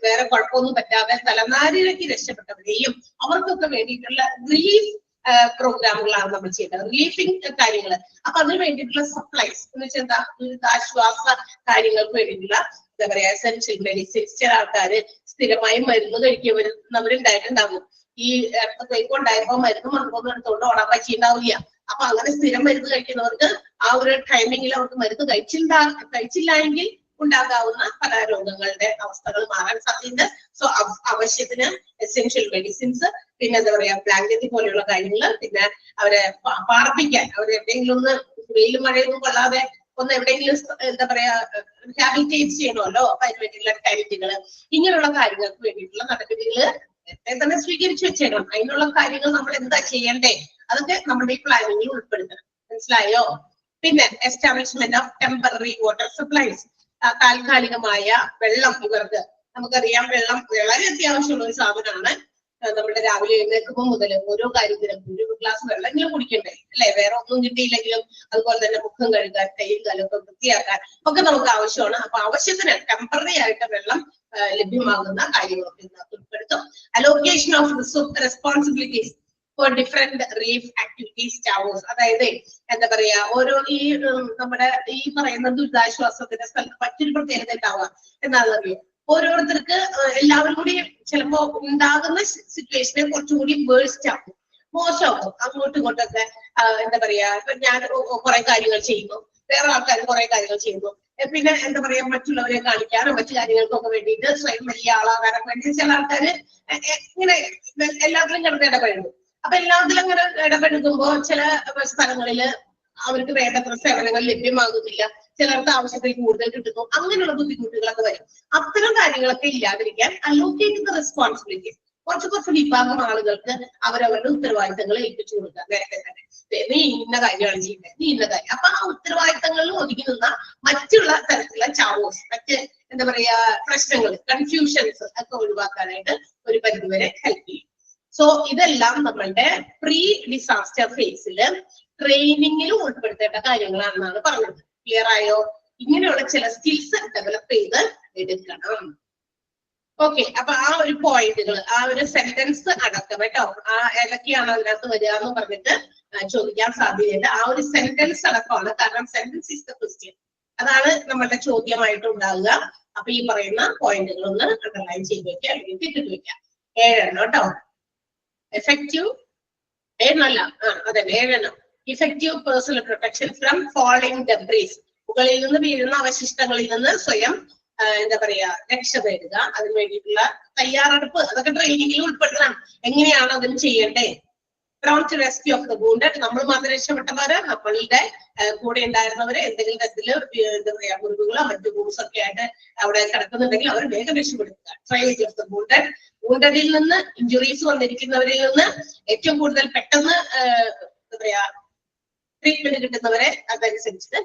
വേറെ കുഴപ്പമൊന്നും പറ്റാതെ തലനാരിഴയ്ക്ക് രക്ഷപ്പെട്ടവരെയും അവർക്കൊക്കെ വേണ്ടിയിട്ടുള്ള റിലീഫ് പ്രോഗ്രാമുകളാണ് നമ്മൾ ചെയ്യുന്നത്, റിലീഫിംഗ് കാര്യങ്ങൾ. അപ്പൊ അതിന് വേണ്ടിയിട്ടുള്ള സപ്ലൈസ് എന്ന് വെച്ചാൽ എന്താ, ദുരിതാശ്വാസ കാര്യങ്ങൾക്ക് വേണ്ടിയിട്ടുള്ള എന്താ പറയാ എസെൻഷ്യൽ മെഡിസിൻസ്. ചില ആൾക്കാര് സ്ഥിരമായി മരുന്ന് കഴിക്കുന്നവരുണ്ടായിട്ടുണ്ടാകും. ഈ ഉണ്ടായപ്പോ മരുന്ന് മറന്നൊന്നും എടുത്തോണ്ട് ഓടാൻ പറ്റിയിട്ടുണ്ടാവില്ല. അപ്പൊ അങ്ങനെ സ്ഥിരം മരുന്ന് കഴിക്കുന്നവർക്ക് ആ ഒരു ടൈമിങ്ങിൽ അവർക്ക് മരുന്ന് കഴിച്ചില്ല എങ്കിൽ ഉണ്ടാകാവുന്ന പല രോഗങ്ങളുടെ അവസ്ഥകൾ മാറാൻ സാധ്യത. സോ ആവശ്യത്തിന് എസെൻഷ്യൽ മെഡിസിൻസ്, പിന്നെ എന്താ പറയാ ബ്ലാങ്കറ്റ് പോലെയുള്ള കാര്യങ്ങള്, പിന്നെ അവരെ പാർപ്പിക്കാൻ, അവർ എവിടെയെങ്കിലും ഒന്ന് വെയിലും മഴയൊന്നും കൊള്ളാതെ ഒന്ന് എവിടെയെങ്കിലും എന്താ പറയാ ഹാബിറ്റേറ്റ് ചെയ്യണമല്ലോ, അപ്പൊ അതിന് വേണ്ടിയിട്ടുള്ള ടെന്റുകള്, ഇങ്ങനെയുള്ള കാര്യങ്ങൾക്ക് വേണ്ടിയിട്ടുള്ള നടപടികള് നേരത്തെ തന്നെ സ്വീകരിച്ചു വെച്ചേക്കണം. അതിനുള്ള കാര്യങ്ങൾ നമ്മൾ എന്താ ചെയ്യണ്ടേ അതൊക്കെ നമ്മുടെ ഈ പ്ലാനിങ്ങിൽ ഉൾപ്പെടുത്തണം. മനസ്സിലായോ? പിന്നെ establishment of temporary water supplies, താൽക്കാലികമായ വെള്ളം. ഇവർക്ക് നമുക്കറിയാം വെള്ളം വളരെ അത്യാവശ്യമുള്ള ഒരു സാധനമാണ്. നമ്മുടെ രാവിലെ എഴുന്നേൽക്കുമ്പോൾ മുതൽ ഓരോ കാര്യത്തിനും ഒരു ഗ്ലാസ് വെള്ളമെങ്കിലും കുടിക്കണ്ടേ അല്ലെ, വേറെ ഒന്നും കിട്ടിയില്ലെങ്കിലും. അതുപോലെ തന്നെ മുഖം കഴുകാൻ, കൈയും കാലൊക്കെ വൃത്തിയാക്കാൻ ഒക്കെ നമുക്ക് ആവശ്യമാണ്. അപ്പൊ ആവശ്യത്തിന് ടെമ്പററി ആയിട്ട് വെള്ളം ലഭ്യമാകുന്ന കാര്യങ്ങളൊക്കെ ഇതിനകത്ത് ഉൾപ്പെടുത്തും. Allocation of responsibilities for different relief activities towards. അതായത് എന്താ പറയാ ഓരോ ഈ നമ്മുടെ ഈ പറയുന്ന ദുരിതാശ്വാസത്തിന്റെ സ്ഥലത്ത് മറ്റൊരു പ്രത്യേകത ഉണ്ടാവുക എന്താണെന്നറിയോ, ഓരോരുത്തർക്ക് എല്ലാവരും കൂടി ചിലപ്പോ ഉണ്ടാകുന്ന സിറ്റുവേഷനെ കുറച്ചുകൂടി വേഴ്സ്റ്റ് ആക്കും, മോശമാക്കും. അങ്ങോട്ടും ഇങ്ങോട്ടൊക്കെ എന്താ പറയാ ഇപ്പൊ ഞാൻ കുറെ കാര്യങ്ങൾ ചെയ്യുന്നു, വേറെ ആൾക്കാർ കുറെ കാര്യങ്ങൾ ചെയ്യുന്നു, പിന്നെ എന്താ പറയാ മറ്റുള്ളവരെ കാണിക്കാനോ മറ്റു കാര്യങ്ങൾക്കൊക്കെ വേണ്ടിയിട്ട് സ്വയം വലിയ ആളാകാനൊക്കെ വേണ്ടി ചില ആൾക്കാര് ഇങ്ങനെ എല്ലാത്തിലും കിടന്ന് ഇടപെടുന്നു. അപ്പൊ എല്ലാത്തിലും അങ്ങനെ ഇടപെടുമ്പോ ചില സ്ഥലങ്ങളില് അവർക്ക് വേണ്ടത്ര സേവനങ്ങൾ ലഭ്യമാകുന്നില്ല, ചിലർക്ക് ആവശ്യത്തിൽ കൂടുതൽ കിട്ടുന്നു, അങ്ങനെയുള്ള ബുദ്ധിമുട്ടുകളൊക്കെ വരും. അത്തരം കാര്യങ്ങളൊക്കെ ഇല്ലാതിരിക്കാൻ അലോക്കേറ്റ് ദ റെസ്പോൺസിബിലിറ്റീസ്. കുറച്ച് വിഭാഗം ആളുകൾക്ക് അവരവരുടെ ഉത്തരവാദിത്തങ്ങൾ ഏൽപ്പിച്ചു കൊടുക്കുക. നേരത്തെ തന്നെ നീ ഇന്ന കാര്യമാണ് ചെയ്യുന്നത്, നീ ഇന്ന കാര്യം. അപ്പൊ ആ ഉത്തരവാദിത്തങ്ങളിൽ ഒതുങ്ങി നിന്ന മറ്റുള്ള തരത്തിലുള്ള ചാവോസ്, മറ്റ് എന്താ പറയാ പ്രശ്നങ്ങൾ, കൺഫ്യൂഷൻസ് ഒക്കെ ഒഴിവാക്കാനായിട്ട് ഒരു പരിധിവരെ ഹെൽപ്പ് ചെയ്യും. സോ ഇതെല്ലാം നമ്മളുടെ പ്രീ ഡിസാസ്റ്റർ ഫേസിൽ ട്രെയിനിങ്ങിൽ ഉൾപ്പെടുത്തേണ്ട കാര്യങ്ങളാണെന്നാണ് പറഞ്ഞത്. ക്ലിയർ ആയോ? ഇങ്ങനെയുള്ള ചില സ്കിൽസ് ഡെവലപ്പ് ചെയ്ത് എടുക്കണം. ഓക്കെ, അപ്പൊ ആ ഒരു പോയിന്റുകൾ, ആ ഒരു സെന്റൻസ് അടക്കം കേട്ടോ, ആ ഏതൊക്കെയാണ് അതിനകത്ത് വരിക എന്ന് പറഞ്ഞിട്ട് ചോദിക്കാൻ സാധ്യതയുണ്ട്. ആ ഒരു സെന്റൻസ് അടക്കമാണ്, കാരണം സെന്റൻസ് ഇസ് ദ ക്വസ്റ്റ്യൻ, അതാണ് നമ്മളുടെ ചോദ്യമായിട്ട് ഉണ്ടാവുക. അപ്പൊ ഈ പറയുന്ന പോയിന്റുകൾ ഒന്ന് അണ്ടർലൈൻ ചെയ്ത് വെക്കുക, അല്ലെങ്കിൽ തിരിച്ചു വെക്കാം. 7 കേട്ടോ. എഫക്റ്റീവ് 7 അതെ 7. Effective personal protection from falling debris, മുകളിൽ നിന്ന് വീഴുന്ന അവശിഷ്ടങ്ങളിൽ നിന്ന് സ്വയം എന്താ പറയാ രക്ഷ നേടുക. അതിന് വേണ്ടിയിട്ടുള്ള തയ്യാറെടുപ്പ്, അതൊക്കെ ട്രെയിനിങ്ങിൽ ഉൾപ്പെടുത്തണം. എങ്ങനെയാണ് അതിന് ചെയ്യേണ്ടേ? prompt rescue of the wounded, നമ്മൾ മാത്രം രക്ഷപ്പെട്ടവര്, നമ്മളുടെ കൂടെ ഉണ്ടായിരുന്നവര് എന്തെങ്കിലും തരത്തില് എന്താ പറയാ മുറിവുകളോ മറ്റു വൂൺസ് ഒക്കെ ആയിട്ട് അവിടെ കിടക്കുന്നുണ്ടെങ്കിൽ അവർ വേഗം രക്ഷപ്പെടുത്തുക. ട്രയലേജ് ഓഫ് ദ വൂണ്ടഡ്, വൂണ്ടഡിൽ നിന്ന് ഇഞ്ചുറീസ് വന്നിരിക്കുന്നവരിൽ നിന്ന് ഏറ്റവും കൂടുതൽ പെട്ടെന്ന് എന്താ പറയാ ട്രീറ്റ്മെന്റ് കിട്ടുന്നവരെ അതനുസരിച്ചിട്ട്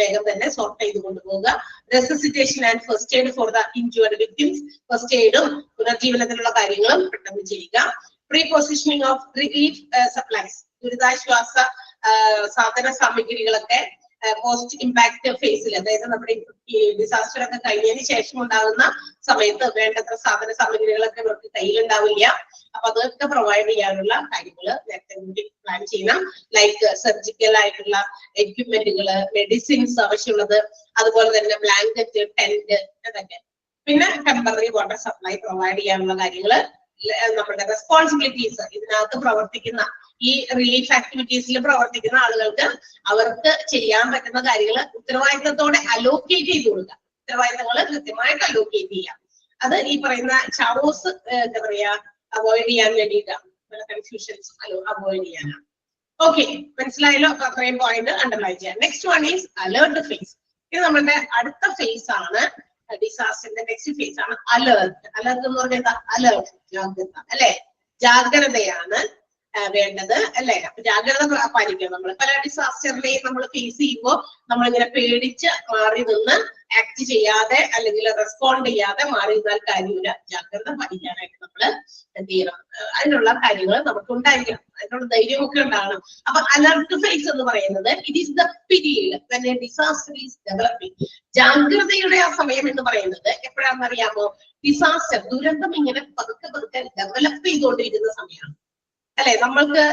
വേഗം തന്നെ സോർട്ട് ചെയ്ത് കൊണ്ടുപോകുക. Resuscitation and first aid for the injured victims, first എയ്ഡും പുനർജീവനത്തിനുള്ള കാര്യങ്ങളും പെട്ടെന്ന് ചെയ്യുക. Pre positioning of relief supplies, ദുരിതാശ്വാസ സാധന സാമഗ്രികളൊക്കെ പോസ്റ്റ് ഇമ്പാക്ട് ഫേസിൽ, അതായത് നമ്മുടെ ഈ ഡിസാസ്റ്റർ ഒക്കെ കഴിഞ്ഞതിന് ശേഷം ഉണ്ടാകുന്ന സമയത്ത് വേണ്ടത്ര സാധന സാമഗ്രികളൊക്കെ നമുക്ക് കയ്യിലുണ്ടാവില്ല. അപ്പൊ അതൊക്കെ പ്രൊവൈഡ് ചെയ്യാനുള്ള കാര്യങ്ങൾ നേരത്തെ കൂടി പ്ലാൻ ചെയ്യണം. ലൈക്ക് സർജിക്കൽ ആയിട്ടുള്ള എക്യുപ്മെന്റുകള്, മെഡിസിൻസ് ആവശ്യമുള്ളത്, അതുപോലെ തന്നെ ബ്ലാങ്കറ്റ്, ടെന്റ്, അതൊക്കെ. പിന്നെ ടെമ്പററി വാട്ടർ സപ്ലൈ പ്രൊവൈഡ് ചെയ്യാനുള്ള കാര്യങ്ങള്. നമ്മുടെ റെസ്പോൺസിബിലിറ്റീസ്, ഇതിനകത്ത് പ്രവർത്തിക്കുന്ന ഈ റിലീഫ് ആക്ടിവിറ്റീസിൽ പ്രവർത്തിക്കുന്ന ആളുകൾക്ക് അവർക്ക് ചെയ്യാൻ പറ്റുന്ന കാര്യങ്ങൾ ഉത്തരവാദിത്തത്തോടെ അലോക്കേറ്റ് ചെയ്ത് കൊടുക്കുക. ഉത്തരവാദിത്തങ്ങൾ കൃത്യമായിട്ട് അലോക്കേറ്റ് ചെയ്യാം. അത് ഈ പറയുന്ന ചാവോസ് എന്താ പറയാ അവോയ്ഡ് ചെയ്യാൻ വേണ്ടിയിട്ടാണ്, കൺഫ്യൂഷൻസ് അവോയ്ഡ് ചെയ്യാനാണ്. ഓക്കെ, മനസ്സിലായല്ലോ? അത്രയും പോയിന്റ് അണ്ടർലൈൻ ചെയ്യാം. Next one is alert phase. ഇത് നമ്മളുടെ അടുത്ത ഫേസ് ആണ്. ഡിസാസ്റ്ററിന്റെ നെക്സ്റ്റ് ഫേസ് ആണ് അലേർട്ട്. അലേർട്ട് എന്ന് പറഞ്ഞാൽ എന്താ? അലേർട്ട്, ജാഗ്രത അല്ലെ? ജാഗ്രതയാണ് വേണ്ടത് അല്ലെ? അപ്പൊ ജാഗ്രത പാലിക്കണം. നമ്മൾ പല ഡിസാസ്റ്ററിനെയും നമ്മൾ ഫേസ് ചെയ്യുമ്പോൾ നമ്മളിങ്ങനെ പേടിച്ച് മാറി നിന്ന് ആക്ട് ചെയ്യാതെ അല്ലെങ്കിൽ റെസ്പോണ്ട് ചെയ്യാതെ മാറി നിന്നാൽ കാര്യമില്ല. ജാഗ്രത പാലിക്കാനായിട്ട് നമ്മൾ എന്ത് ചെയ്യണം? അതിനുള്ള കാര്യങ്ങൾ നമുക്ക് ഉണ്ടായിരിക്കണം, അതിനുള്ള ധൈര്യമൊക്കെ ഉണ്ടാകണം. അപ്പൊ അലർട്ട് ഫേസ് എന്ന് പറയുന്നത് it is the period when a disaster is developing. ജാഗ്രതയുടെ ആ സമയം എന്ന് പറയുന്നത് എപ്പോഴാണെന്ന് അറിയാമോ? ഡിസാസ്റ്റർ, ദുരന്തം ഇങ്ങനെ പതുക്കെ ഡെവലപ്പ് ചെയ്തുകൊണ്ടിരിക്കുന്ന സമയമാണ് അല്ലെ? നമ്മൾക്ക്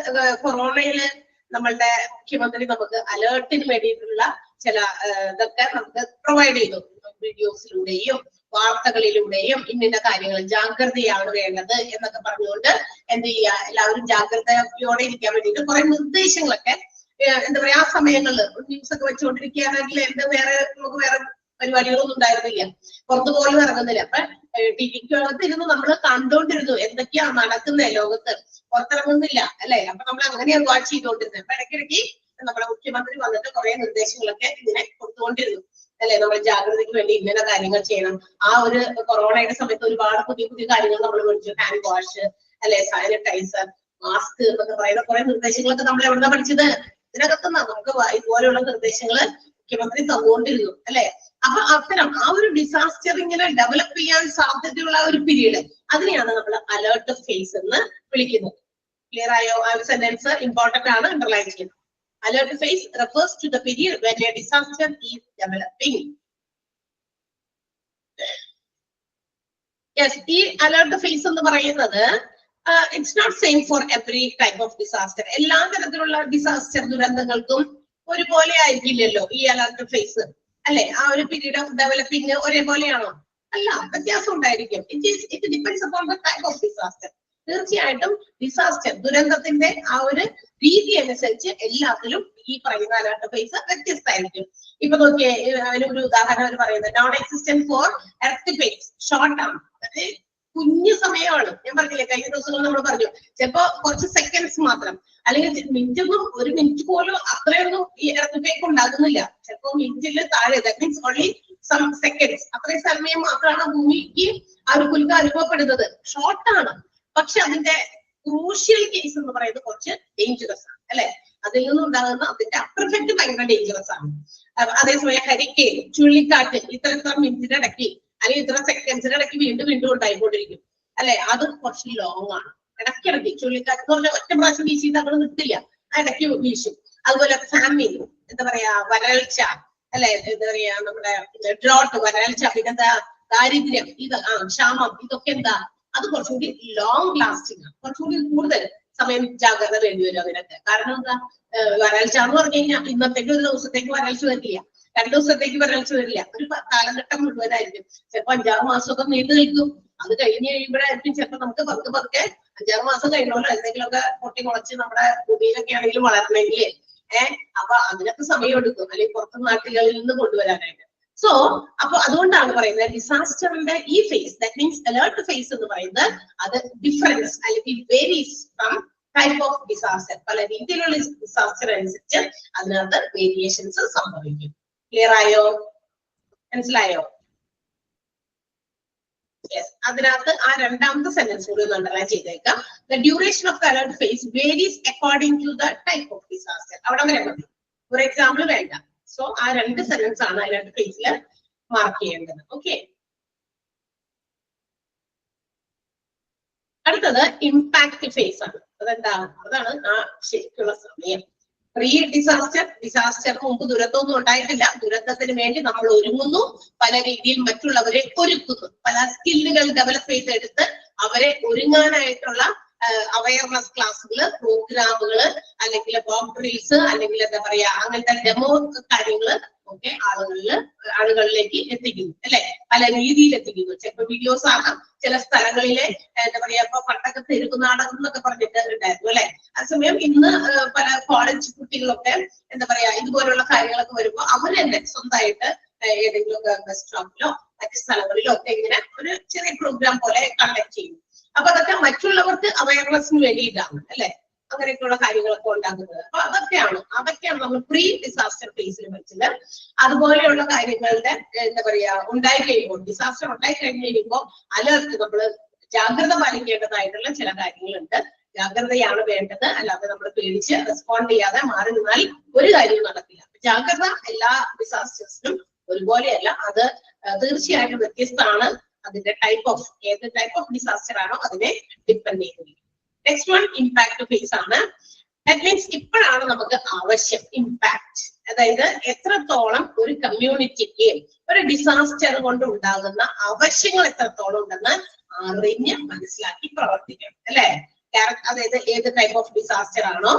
കൊറോണയില് നമ്മളുടെ മുഖ്യമന്ത്രി നമുക്ക് അലേർട്ടിന് വേണ്ടിയിട്ടുള്ള ചില ഇതൊക്കെ നമുക്ക് പ്രൊവൈഡ് ചെയ്തു. വീഡിയോസിലൂടെയും വാർത്തകളിലൂടെയും ഇന്ന കാര്യങ്ങൾ, ജാഗ്രതയാണ് വേണ്ടത് എന്നൊക്കെ പറഞ്ഞുകൊണ്ട് എന്ത് ചെയ്യുക, എല്ലാവരും ജാഗ്രതയോടെ ഇരിക്കാൻ വേണ്ടിയിട്ട് കുറെ നിർദ്ദേശങ്ങളൊക്കെ എന്താ പറയാ ആ സമയങ്ങളിൽ ന്യൂസ് ഒക്കെ വെച്ചുകൊണ്ടിരിക്കുകയാണെങ്കിൽ നമുക്ക് വേറെ പരിപാടികളൊന്നും ഉണ്ടായിരുന്നില്ല, പുറത്തു പോലും ഇറങ്ങുന്നില്ല. അപ്പൊ ടിവിക്കകത്ത് ഇരുന്ന് നമ്മൾ കണ്ടോണ്ടിരുന്നു എന്തൊക്കെയാ നടക്കുന്നത് ലോകത്ത്, പുറത്തിറങ്ങുന്നില്ല അല്ലെ? അപ്പൊ നമ്മൾ അങ്ങനെയാണ് വാച്ച് ചെയ്തുകൊണ്ടിരുന്നത്. അപ്പൊ ഇടയ്ക്കിടയ്ക്ക് നമ്മുടെ മുഖ്യമന്ത്രി വന്നിട്ട് കുറെ നിർദ്ദേശങ്ങളൊക്കെ ഇങ്ങനെ കൊടുത്തുകൊണ്ടിരുന്നു അല്ലെ? നമ്മൾ ജാഗ്രതയ്ക്ക് വേണ്ടി ഇങ്ങനെ കാര്യങ്ങൾ ചെയ്യണം. ആ ഒരു കൊറോണയുടെ സമയത്ത് ഒരുപാട് പുതിയ കാര്യങ്ങൾ നമ്മൾ പഠിച്ചു. ഹാൻഡ് വാഷ് അല്ലെ, സാനിറ്റൈസർ, മാസ്ക് എന്നൊക്കെ പറയുന്ന കുറെ നിർദ്ദേശങ്ങളൊക്കെ നമ്മൾ എവിടെ പഠിച്ചത്? ഇതിനകത്ത് നമുക്ക് ഇതുപോലെയുള്ള നിർദ്ദേശങ്ങൾ മുഖ്യമന്ത്രി തന്നുകൊണ്ടിരുന്നു അല്ലെ? അപ്പൊ അത്തരം ആ ഒരു ഡിസാസ്റ്റർ ഇങ്ങനെ ഡെവലപ്പ് ചെയ്യാൻ സാധ്യതയുള്ള ഒരു പീരീഡ്, അതിനെയാണ് നമ്മൾ അലേർട്ട് ഫേസ് എന്ന് വിളിക്കുന്നത്. ക്ലിയർ ആയോ? ആ ഒരു സെന്റൻസ് ഇമ്പോർട്ടന്റ് ആണ്, അണ്ടർലൈൻ ചെയ്യുന്നത്. Alert phase refers to the period when a disaster is developing. Yes, ഈ അലേർട്ട് ഫേസ് എന്ന് പറയുന്നത് it's not same for every type of disaster. എല്ലാ തരത്തിലുള്ള ഡിസാസ്റ്റർ ദുരന്തങ്ങൾക്കും ഒരുപോലെ ആയിരിക്കില്ലല്ലോ ഈ അലേർട്ട് ഫേസ് അല്ലെ? ആ ഒരു പീരീഡ് ഓഫ് ഡെവലപ്പിംഗ് ഒരേപോലെയാണോ? അല്ല, വ്യത്യാസം ഉണ്ടായിരിക്കും. It depends upon the type of disaster. തീർച്ചയായിട്ടും ഡിസാസ്റ്റർ ദുരന്തത്തിന്റെ ആ ഒരു രീതി അനുസരിച്ച് എല്ലാത്തിലും ഈ പറയുന്ന അലേർട്ട് ഫേസ് വ്യത്യസ്തമായിരിക്കും. ഇപ്പൊ നോക്കിയേ, അതിനൊരു ഉദാഹരണം പറയുന്നത് non existent for earth phase, short ആണ്, അത് കുഞ്ഞു സമയമാണ്. ഞാൻ പറഞ്ഞില്ലേ കഴിഞ്ഞ ദിവസങ്ങൾ നമ്മൾ പറഞ്ഞു, ചിലപ്പോ കുറച്ച് സെക്കൻഡ്സ് മാത്രം, അല്ലെങ്കിൽ മിനിറ്റൊന്നും, ഒരു മിനിറ്റ് പോലും അത്രയൊന്നും ഈ എർത്ത് ഫേക്ക് ഉണ്ടാകുന്നില്ല. ചിലപ്പോ മിനിറ്റിൽ താഴെ, that means only some seconds, അത്രയും സമയം മാത്രമാണ് ഭൂമിക്ക് ആ ഒരു കുലുക്കം അനുഭവപ്പെടുന്നത്. ഷോർട്ട് ആണ്. പക്ഷെ അതിന്റെ ക്രൂഷ്യൽ കേസ് എന്ന് പറയുന്നത് കുറച്ച് ഡേഞ്ചറസ് ആണ് അല്ലെ. അതിൽ നിന്നുണ്ടാകുന്ന അതിന്റെ അഫ്റ്റർ എഫക്ട് ഭയങ്കര ഡേഞ്ചറസ് ആണ്. അതേസമയം ഹരിക്കെയിൻ, ചുഴലിക്കാറ്റ് ഇത്ര മിനിറ്റിന്റെ ഇടയ്ക്ക് അല്ലെങ്കിൽ ഇത്ര സെക്കൻഡ്സിന്റെ ഇടയ്ക്ക് വീണ്ടും വീണ്ടും ഉണ്ടായിക്കൊണ്ടിരിക്കും അല്ലെ. അത് കുറച്ച് ലോങ് ആണ്. ഇടയ്ക്കിടയ്ക്ക് ചുഴലിക്കാറ്റ് എന്ന് പറഞ്ഞാൽ ഒറ്റ പ്രാവശ്യം വീശിയിട്ട് അങ്ങനെ നിർത്തില്ല, ഇടയ്ക്ക് വീശും. അതുപോലെ ഫാമിൻ, എന്താ പറയാ, വരൾച്ച അല്ലെ, എന്താ പറയാ, നമ്മുടെ ഡ്രോട്ട്, വരൾച്ച, പിന്നെന്താ ദാരിദ്ര്യം, ഇത് ക്ഷാമം, ഇതൊക്കെ എന്താ അത് കുറച്ചുകൂടി ലോങ് ലാസ്റ്റിംഗ് ആണ്. കുറച്ചുകൂടി കൂടുതൽ സമയം ജാഗ്രത വേണ്ടി വരും അതിനൊക്കെ. കാരണം എന്താ, വരൾച്ച എന്ന് പറഞ്ഞു കഴിഞ്ഞാൽ ഇന്നത്തേക്ക് ഒരു ദിവസത്തേക്ക് വരൾച്ച വരില്ല, 2 ദിവസത്തേക്ക് വരൾച്ച വരില്ല, ഒരു കാലഘട്ടം മുഴുവനായിരിക്കും. ചിലപ്പോ 5-6 മാസമൊക്കെ നീണ്ടു നിൽക്കും. അത് കഴിഞ്ഞ് കഴിയുമ്പോഴായിരിക്കും ചിലപ്പോ നമുക്ക് പതുക്കെ 5-6 മാസം കഴിയുമ്പോൾ എന്തെങ്കിലുമൊക്കെ പൊട്ടി മുളച്ച് നമ്മുടെ ഭൂമിയിലൊക്കെ ആണെങ്കിലും വളരണമെങ്കിൽ അപ്പൊ അതിനൊക്കെ സമയം എടുക്കും, അല്ലെങ്കിൽ പുറത്തെ നാട്ടുകളിൽ നിന്ന് കൊണ്ടുവരാനായിട്ട്. സോ അപ്പൊ അതുകൊണ്ടാണ് പറയുന്നത് ഡിസാസ്റ്ററിന്റെ ഈ phase, that means alert phase എന്ന് പറയുന്നത് അത് ഡിഫറൻസ് അല്ലെങ്കിൽ varies from type of disaster. പല രീതിയിലുള്ള ഡിസാസ്റ്റർ അനുസരിച്ച് അതിനകത്ത് വേരിയേഷൻസ് സംഭവിക്കും. ക്ലിയർ ആയോ? മനസ്സിലായോ? യെസ്. അതിനകത്ത് ആ രണ്ടാമത്തെ സെന്റൻസ് കൂടി ഒന്ന് അണ്ടർലൈൻ ചെയ്തേക്കാം. The duration of the alert phase varies according to the type of disaster. അവിടെ വരെ മതി, ഒരു എക്സാമ്പിൾ വേണ്ട. സോ ആ 2 സെന്റൻസ് ആണ് അലേർട്ട് ഫേസിൽ മാർക്ക് ചെയ്യേണ്ടത്. ഓക്കെ. അടുത്തത് ഇമ്പാക്ട് ഫേസ് ആണ്. അതെന്താ, അതാണ് ആ ശരിക്കുള്ള സമയം. പ്രീ ഡിസാസ്റ്റർ മുമ്പ് ദുരന്തമൊന്നും ഉണ്ടായിട്ടില്ല, ദുരന്തത്തിന് വേണ്ടി നമ്മൾ ഒരുങ്ങുന്നു, പല രീതിയിൽ മറ്റുള്ളവരെ ഒരുക്കുന്നു, പല സ്കില്ലുകൾ ഡെവലപ്പ് ചെയ്തെടുത്ത് അവരെ ഒരുങ്ങാനായിട്ടുള്ള അവയർനെസ് ക്ലാസ്സുകള്, പ്രോഗ്രാമുകള്, അല്ലെങ്കിൽ മോക്ക് ഡ്രിൽസ്, അല്ലെങ്കിൽ എന്താ പറയാ അങ്ങനത്തെ ഡെമോ കാര്യങ്ങള് ഒക്കെ ആളുകളിലേക്ക് എത്തിക്കുന്നു അല്ലെ, പല രീതിയിൽ എത്തിക്കുന്നു. ചിലപ്പോ വീഡിയോസ് ആകാം, ചില സ്ഥലങ്ങളിലെ എന്താ പറയാ ഇപ്പൊ പണ്ടൊക്കെ തെരുവ് നാടകം എന്നൊക്കെ പറഞ്ഞിട്ട് ഉണ്ടായിരുന്നു അല്ലെ. അതേസമയം ഇന്ന് പല കോളേജ് കുട്ടികളൊക്കെ എന്താ പറയാ ഇതുപോലുള്ള കാര്യങ്ങളൊക്കെ വരുമ്പോ അവർ തന്നെ സ്വന്തമായിട്ട് ഏതെങ്കിലുമൊക്കെ ബസ് സ്റ്റോപ്പിലോ മറ്റു സ്ഥലങ്ങളിലോ ഒക്കെ ഇങ്ങനെ ഒരു ചെറിയ പ്രോഗ്രാം പോലെ കണ്ടക്ട് ചെയ്യും. അപ്പൊ അതൊക്കെ മറ്റുള്ളവർക്ക് അവയർനെസ്സിന് വേണ്ടിയിട്ടാണ് അല്ലെ, അങ്ങനെയൊക്കെയുള്ള കാര്യങ്ങളൊക്കെ ഉണ്ടാക്കുന്നത്. അപ്പൊ അതൊക്കെയാണ് നമ്മൾ പ്രീ ഡിസാസ്റ്റർ ഫേസിൽ പഠിച്ചത്. അതുപോലെയുള്ള കാര്യങ്ങളുടെ എന്താ പറയാ ഉണ്ടായി കഴിയുമ്പോൾ, ഡിസാസ്റ്റർ ഉണ്ടായി കഴിഞ്ഞ് കഴിയുമ്പോൾ അലേർട്ട് നമ്മൾ ജാഗ്രത പാലിക്കേണ്ടതായിട്ടുള്ള ചില കാര്യങ്ങളുണ്ട്. ജാഗ്രതയാണ് വേണ്ടത്, അല്ലാതെ നമ്മൾ പേടിച്ച് റെസ്പോണ്ട് ചെയ്യാതെ മാറി നിന്നാൽ ഒരു കാര്യവും നടക്കില്ല. ജാഗ്രത എല്ലാ ഡിസാസ്റ്റേഴ്സിനും ഒരുപോലെയല്ല, അത് തീർച്ചയായിട്ടും വ്യത്യസ്തമാണ്. അതിന്റെ ഏത് ടൈപ്പ് ഓഫ് ഡിസാസ്റ്റർ ആണോ അതിനെ ഡിപ്പെൻഡ് ചെയ്തിരിക്കും. നെക്സ്റ്റ് വൺ ഇമ്പാക്ട് ഫേസ് ആണ്. ദാറ്റ് മീൻസ് ഇപ്പോഴാണ് നമുക്ക് ആവശ്യം ഇമ്പാക്ട്, അതായത് എത്രത്തോളം ഒരു കമ്മ്യൂണിറ്റിക്ക് ഒരു ഡിസാസ്റ്റർ കൊണ്ട് ഉണ്ടാകുന്ന ആവശ്യങ്ങൾ എത്രത്തോളം ഉണ്ടെന്ന് അറിഞ്ഞ് മനസ്സിലാക്കി പ്രവർത്തിക്കണം അല്ലെ. അതായത് ഏത് ടൈപ്പ് ഓഫ് ഡിസാസ്റ്റർ ആണോ